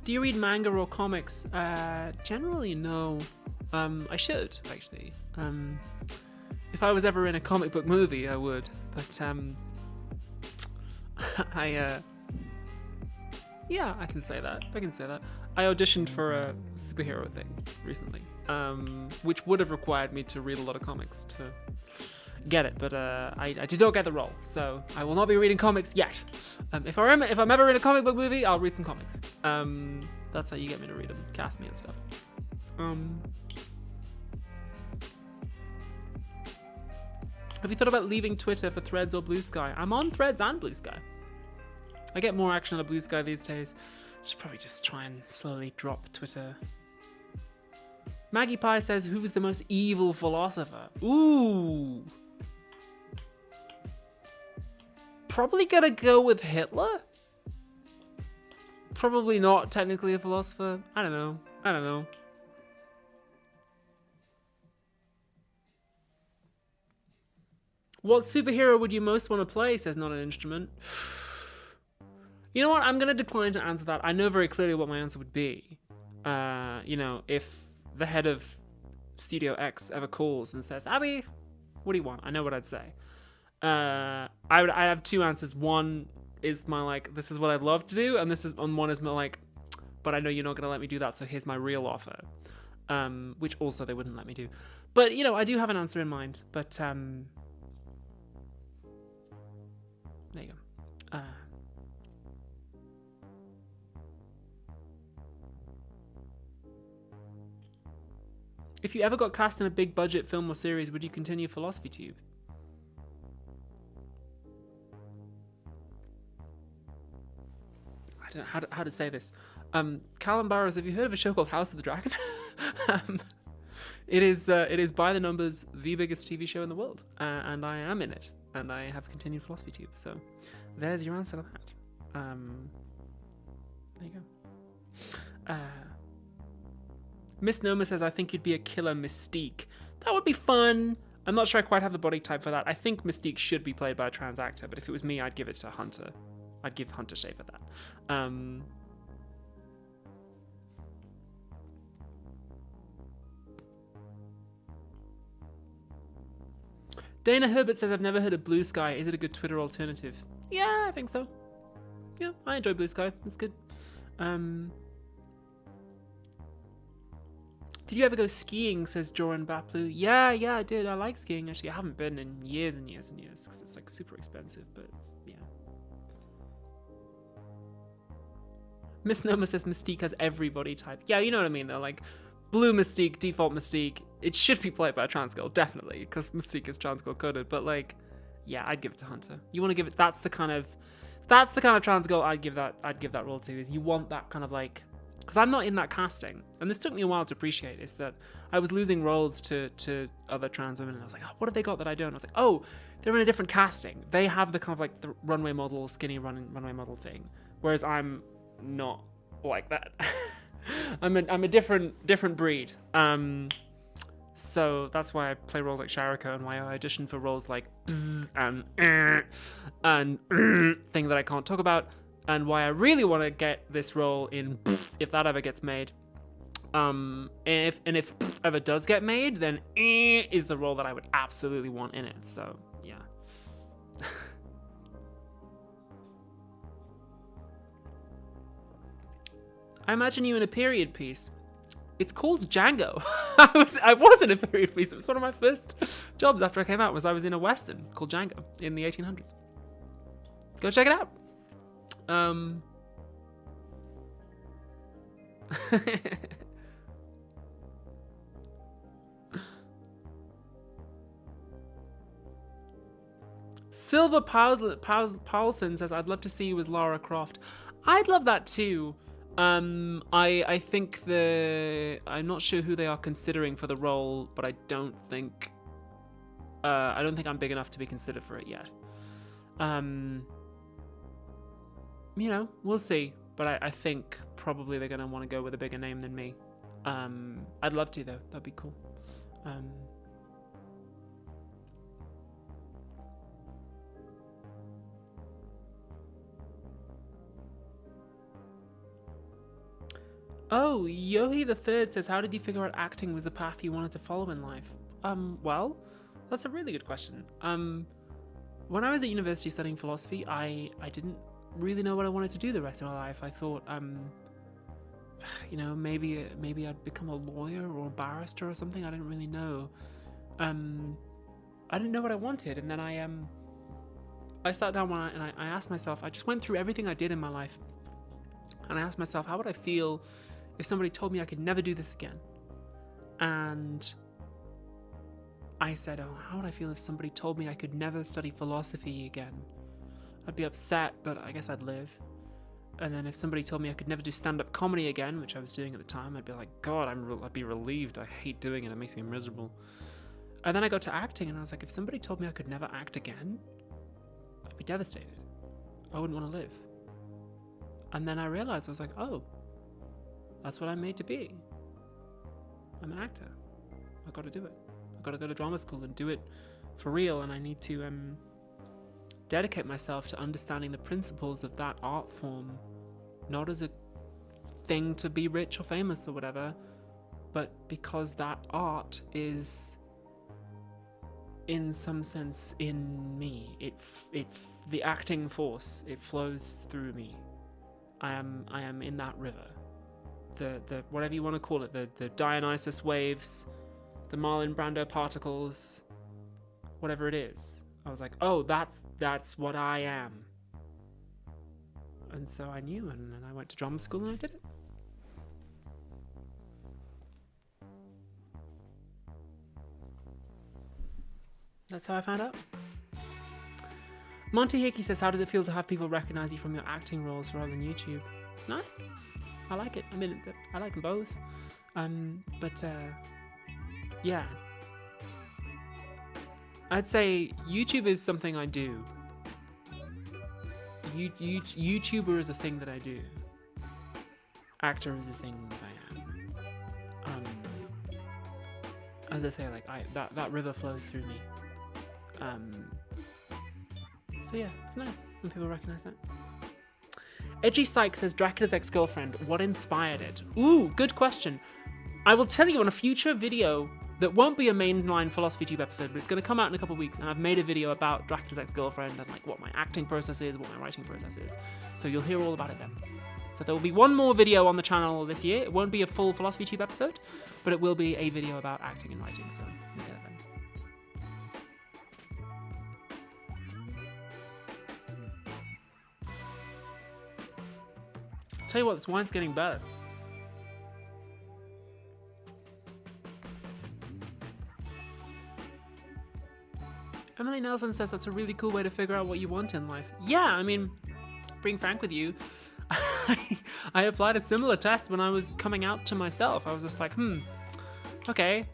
Do you read manga or comics? Generally, no. I should, actually. If I was ever in a comic book movie, I would. But, yeah, I can say that. I auditioned for a superhero thing recently, which would have required me to read a lot of comics to get it, but I did not get the role, so I will not be reading comics yet. If I'm ever in a comic book movie, I'll read some comics. That's how you get me to read them, cast me and stuff. Have you thought about leaving Twitter for Threads or Blue Sky? I'm on Threads and Blue Sky. I get more action on Blue Sky these days. Should probably just try and slowly drop Twitter. Maggie Pie says, who was the most evil philosopher? Ooh. Probably gonna go with Hitler? Probably not technically a philosopher. I don't know. What superhero would you most want to play, says Not an Instrument. You know what? I'm going to decline to answer that. I know very clearly what my answer would be. If the head of Studio X ever calls and says, Abby, what do you want? I know what I'd say. I have two answers. One is my, like, this is what I'd love to do. And one is my, like, but I know you're not going to let me do that. So here's my real offer. Which also they wouldn't let me do. But, I do have an answer in mind. But, there you go. If you ever got cast in a big budget film or series, would you continue Philosophy Tube? I don't know how to say this. Callum Barrows, have you heard of a show called House of the Dragon? It is by the numbers the biggest TV show in the world, and I am in it, and I have continued Philosophy Tube. So there's your answer to that. There you go. Miss Noma says, I think you'd be a killer Mystique. That would be fun. I'm not sure I quite have the body type for that. I think Mystique should be played by a trans actor, but if it was me, I'd give it to Hunter. I'd give Hunter Schafer that. Dana Herbert says, I've never heard of Blue Sky. Is it a good Twitter alternative? Yeah, I think so. Yeah, I enjoy Blue Sky. It's good. Did you ever go skiing, says Joran Baplu? Yeah, I did. I like skiing, actually. I haven't been in years and years and years because it's like super expensive, but yeah. Miss Noma says Mystique has every body type. Yeah, you know what I mean, though. Like, blue Mystique, default Mystique. It should be played by a trans girl, definitely, because Mystique is trans girl coded, but like, yeah, I'd give it to Hunter. You want to give it, that's the kind of trans girl I'd give that role to, is you want that kind of like, because I'm not in that casting, and this took me a while to appreciate, is that I was losing roles to other trans women, and I was like, oh, what have they got that I don't? And I was like, oh, they're in a different casting. They have the kind of like the runway model, skinny runway model thing, whereas I'm not like that. I'm a different breed. So that's why I play roles like Shariko, and why I audition for roles like bzz and thing that I can't talk about. And why I really want to get this role in, if that ever gets made. And if ever does get made, then is the role that I would absolutely want in it. So yeah. I imagine you in a period piece. It's called Django. I was in a period piece. It was one of my first jobs after I came out. I was in a western called Django in the 1800s. Go check it out. Silver Paulson says, I'd love to see you as Lara Croft. I'd love that too. I think I'm not sure who they are considering for the role, but I don't think I'm big enough to be considered for it yet. You know, we'll see. But I think probably they're going to want to go with a bigger name than me. I'd love to, though. That'd be cool. Oh, Yohi the Third says, how did you figure out acting was the path you wanted to follow in life? Well, that's a really good question. When I was at university studying philosophy, I didn't really know what I wanted to do the rest of my life. I thought, you know, maybe I'd become a lawyer or a barrister or something. I didn't really know. I didn't know what I wanted, and then I sat down and I asked myself. I just went through everything I did in my life, and I asked myself, how would I feel if somebody told me I could never do this again? And I said, oh, how would I feel if somebody told me I could never study philosophy again? I'd be upset, but I guess I'd live. And then if somebody told me I could never do stand-up comedy again, which I was doing at the time, I'd be like, God, I'd be relieved. I hate doing it. It makes me miserable. And then I got to acting, and I was like, if somebody told me I could never act again, I'd be devastated. I wouldn't want to live. And then I realized, I was like, oh, that's what I'm made to be. I'm an actor. I've got to do it. I've got to go to drama school and do it for real, and I need to dedicate myself to understanding the principles of that art form, not as a thing to be rich or famous or whatever, but because that art is, in some sense, in me. The acting force, it flows through me. I am in that river. The whatever you want to call it, the Dionysus waves, the Marlon Brando particles, whatever it is. I was like, oh, that's what I am. And so I knew, and then I went to drama school and I did it. That's how I found out. Monty Hickey says, how does it feel to have people recognize you from your acting roles rather than YouTube? It's nice. I like it. I mean, I like them both. Yeah. I'd say YouTube is something I do. YouTuber is a thing that I do. Actor is a thing that I am. As I say, like that river flows through me. So yeah, it's nice when people recognize that. Edgy Syke says, Dracula's ex-girlfriend, what inspired it? Ooh, good question. I will tell you on a future video that won't be a mainline Philosophy Tube episode, but it's going to come out in a couple of weeks, and I've made a video about Dracula's ex-girlfriend and like what my acting process is, what my writing process is. So you'll hear all about it then. So there will be one more video on the channel this year. It won't be a full Philosophy Tube episode, but it will be a video about acting and writing, so you'll get it then. Tell you what, this wine's getting better. Emily Nelson says that's a really cool way to figure out what you want in life. Yeah, I mean, being frank with you, I applied a similar test when I was coming out to myself. I was just like, okay,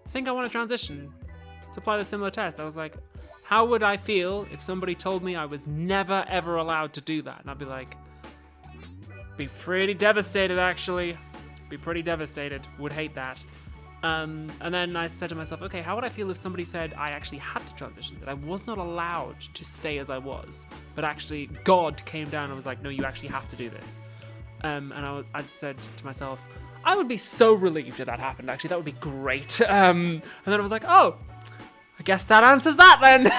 I think I want to transition. Let's apply the similar test. I was like, how would I feel if somebody told me I was never ever allowed to do that? And I'd be like, be pretty devastated, actually. Be pretty devastated. Would hate that. And then I said to myself, okay, how would I feel if somebody said I actually had to transition, that I was not allowed to stay as I was, but actually God came down and was like, no, you actually have to do this. And I'd said to myself, I would be so relieved if that happened, actually. That would be great. And then I was like, oh, I guess that answers that then.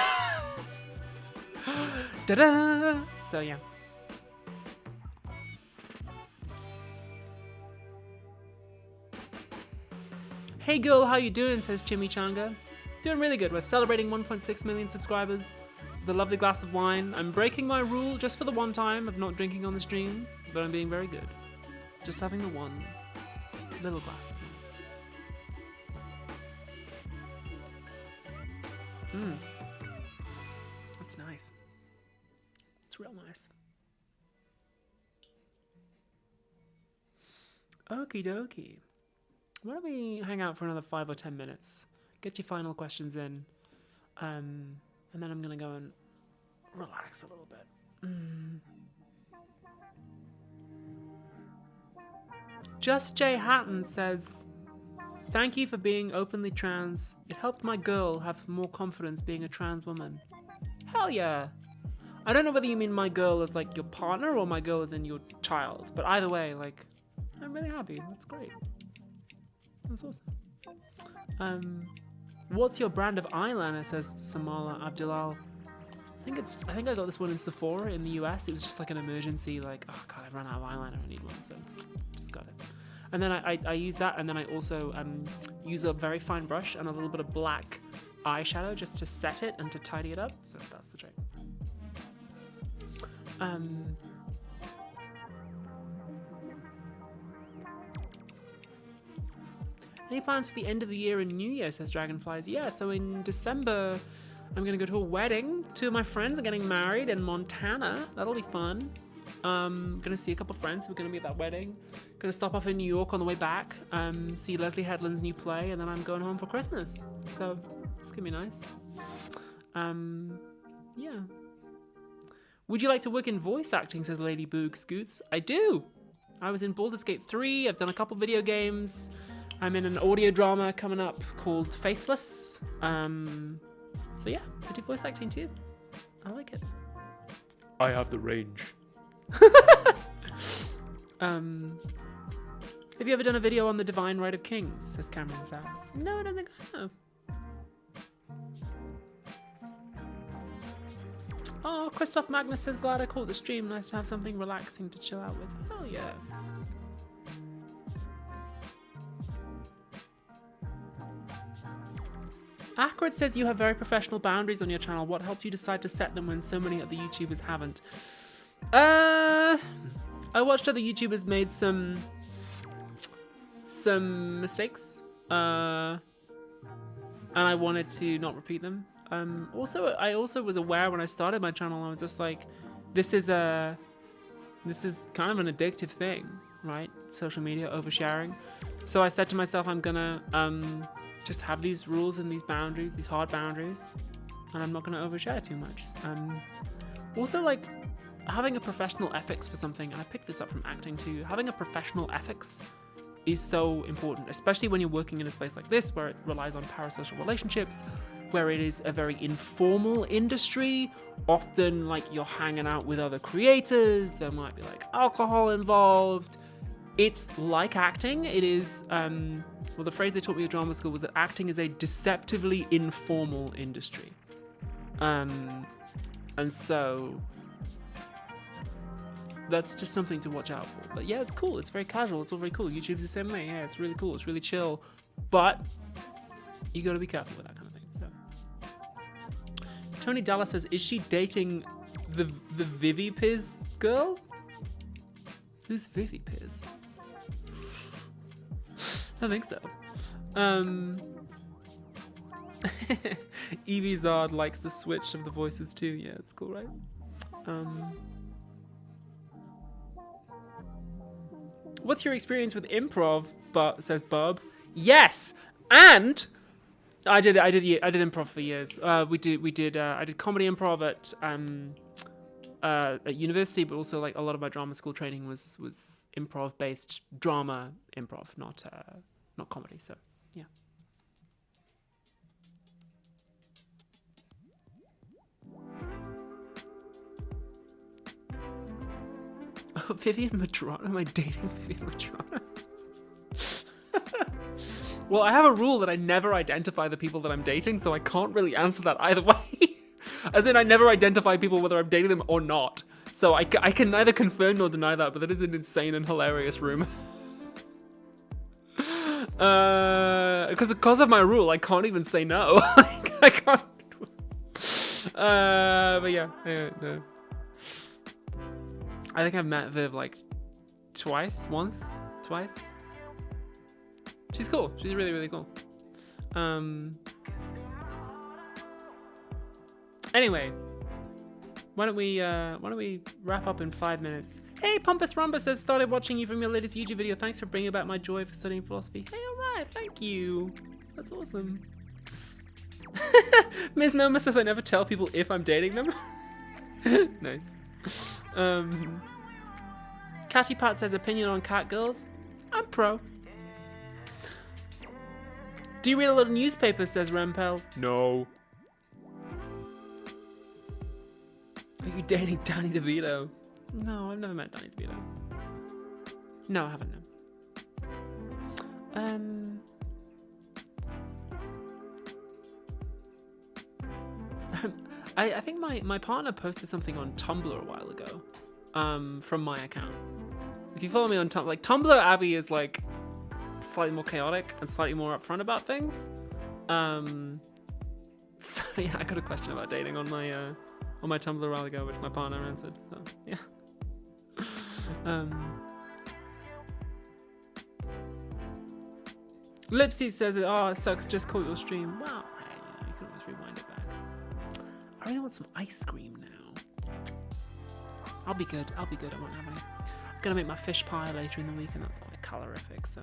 Ta-da! So, yeah. Hey girl, how you doing? Says Chimichanga. Doing really good. We're celebrating 1.6 million subscribers with a lovely glass of wine. I'm breaking my rule just for the one time of not drinking on the stream, but I'm being very good. Just having the one little glass. That's nice. It's real nice. Okie dokie. Why don't we hang out for another 5 or 10 minutes? Get your final questions in. And then I'm going to go and relax a little bit. Just Jay Hatton says, thank you for being openly trans. It helped my girl have more confidence being a trans woman. Hell yeah. I don't know whether you mean my girl as like your partner or my girl as in your child. But either way, like, I'm really happy. That's great. That's awesome. What's your brand of eyeliner? Says Samala Abdulal. I think I got this one in Sephora in the US. It was just like an emergency, like, oh god, I've run out of eyeliner. I need one, so just got it. And then I use that, and then I also use a very fine brush and a little bit of black eyeshadow just to set it and to tidy it up. So that's the trick. Any plans for the end of the year and New Year, says Dragonflies. Yeah, so in December, I'm going to go to a wedding. 2 of my friends are getting married in Montana. That'll be fun. Going to see a couple friends who are going to be at that wedding. Going to stop off in New York on the way back, see Leslie Headland's new play, and then I'm going home for Christmas. So it's going to be nice. Yeah. Would you like to work in voice acting, says Lady Boog Scoots. I do. I was in Baldur's Gate 3. I've done a couple video games. I'm in an audio drama coming up called Faithless. So yeah, I do voice acting too. I like it. I have the range. Have you ever done a video on the Divine Right of Kings, says Cameron Sowers. No, I don't think I have. Oh, Christoph Magnus says, glad I caught the stream. Nice to have something relaxing to chill out with. Hell yeah. Acrid says you have very professional boundaries on your channel. What helped you decide to set them when so many other YouTubers haven't? I watched other YouTubers made some mistakes, and I wanted to not repeat them. I also was aware when I started my channel, I was just like, this is kind of an addictive thing, right? Social media, oversharing. So I said to myself, I'm gonna just have these rules and these boundaries, these hard boundaries, and I'm not gonna overshare too much. Also, like, having a professional ethics for something, and I picked this up from acting too, having a professional ethics is so important, especially when you're working in a space like this where it relies on parasocial relationships, where it is a very informal industry. Often, like, you're hanging out with other creators, there might be like alcohol involved. It's like acting. It is, well, the phrase they taught me at drama school was that acting is a deceptively informal industry. And so that's just something to watch out for. But yeah, it's cool. It's very casual. It's all very cool. YouTube's the same way. Yeah, it's really cool. It's really chill. But you got to be careful with that kind of thing. So Tony Dallas says, is she dating the Vivi Piz girl? Who's Vivi Piz? I think so. Evie Zard likes the switch of the voices too. Yeah, it's cool, right? What's your experience with improv? Says Bob. Yes, and I did improv for years. I did comedy improv at university, but also like a lot of my drama school training was improv based drama improv, not comedy. So yeah. Oh, Vivian Madrona? Am I dating Vivian Madrona? Well, I have a rule that I never identify the people that I'm dating, so I can't really answer that either way. As in, I never identify people whether I'm dating them or not. So I can neither confirm nor deny that, but that is an insane and hilarious rumor. Because of my rule, I can't even say no. I can't. But yeah. No. I think I've met Viv like twice. She's cool. She's really, really cool. Anyway, Why don't we wrap up in 5 minutes? Hey, Pompous Rumba says, started watching you from your latest YouTube video. Thanks for bringing back my joy for studying philosophy. Hey, alright, thank you. That's awesome. Ms. Noma says I never tell people if I'm dating them. Nice. Catty Pat says, opinion on cat girls. I'm pro. Do you read a lot of newspapers, says Rempel. No. Are you dating Danny DeVito? No, I've never met Danny DeVito. No, I haven't, no. I think my partner posted something on Tumblr a while ago, from my account. If you follow me on Tumblr, like Tumblr Abby is like slightly more chaotic and slightly more upfront about things. So yeah, I got a question about dating on my Tumblr a while ago, which my partner answered. So yeah. Lipsy says, "Oh, it sucks. Just caught your stream." Wow, you can always rewind it back. I really want some ice cream now. I'll be good. I won't have any. I'm gonna make my fish pie later in the week, and that's quite calorific. So,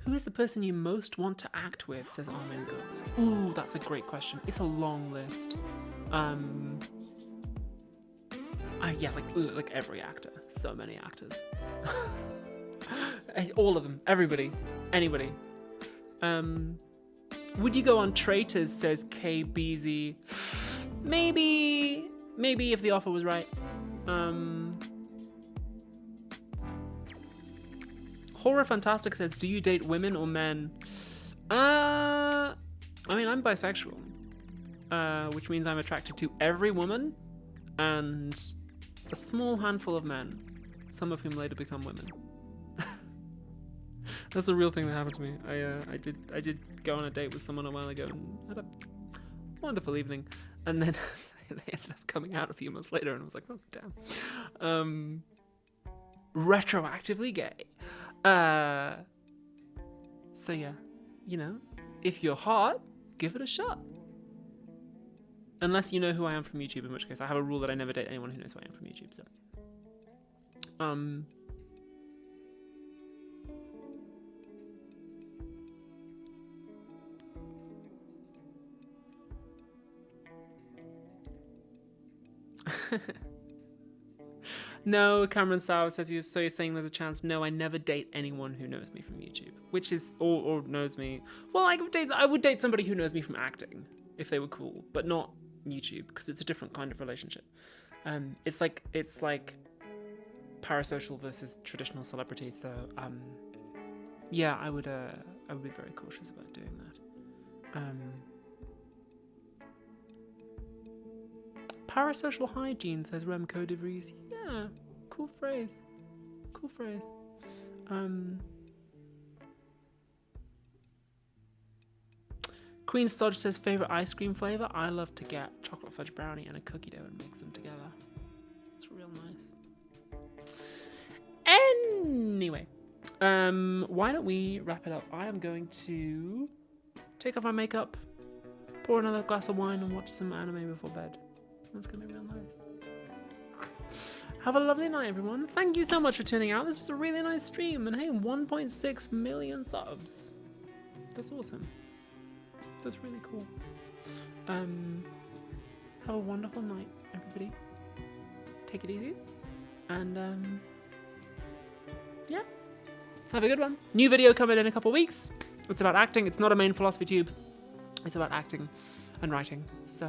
who is the person you most want to act with? Says Armin Gooks. Ooh, that's a great question. It's a long list. Yeah, like every actor. So many actors. All of them. Everybody. Anybody. Would you go on Traitors? Says KBZ. Maybe if the offer was right. Horror Fantastic says, do you date women or men? I mean, I'm bisexual, which means I'm attracted to every woman and a small handful of men, some of whom later become women. That's the real thing that happened to me. I did go on a date with someone a while ago and had a wonderful evening, and then they ended up coming out a few months later, and I was like, oh damn. Retroactively gay. So yeah, you know, if you're hot, give it a shot. Unless you know who I am from YouTube, in which case I have a rule that I never date anyone who knows who I am from YouTube. So, No, Cameron Sauer says, you're saying there's a chance. No, I never date anyone who knows me from YouTube, which is, or knows me. Well, I would date somebody who knows me from acting if they were cool, but not YouTube, because it's a different kind of relationship. It's like parasocial versus traditional celebrity. So, yeah, I would be very cautious about doing that. Parasocial hygiene, says Remco de Vries. Yeah, cool phrase. Cool phrase. Queen Stodge says, favorite ice cream flavor? I love to get chocolate fudge brownie and a cookie dough and mix them together. It's real nice. Anyway, why don't we wrap it up? I am going to take off my makeup, pour another glass of wine, and watch some anime before bed. That's gonna be real nice. Have a lovely night, everyone. Thank you so much for tuning out. This was a really nice stream, and hey, 1.6 million subs. That's awesome. That's really cool. Have a wonderful night, everybody. Take it easy, and yeah, have a good one. New video coming in a couple weeks. It's about acting. It's not a main philosophy tube. It's about acting and writing. So.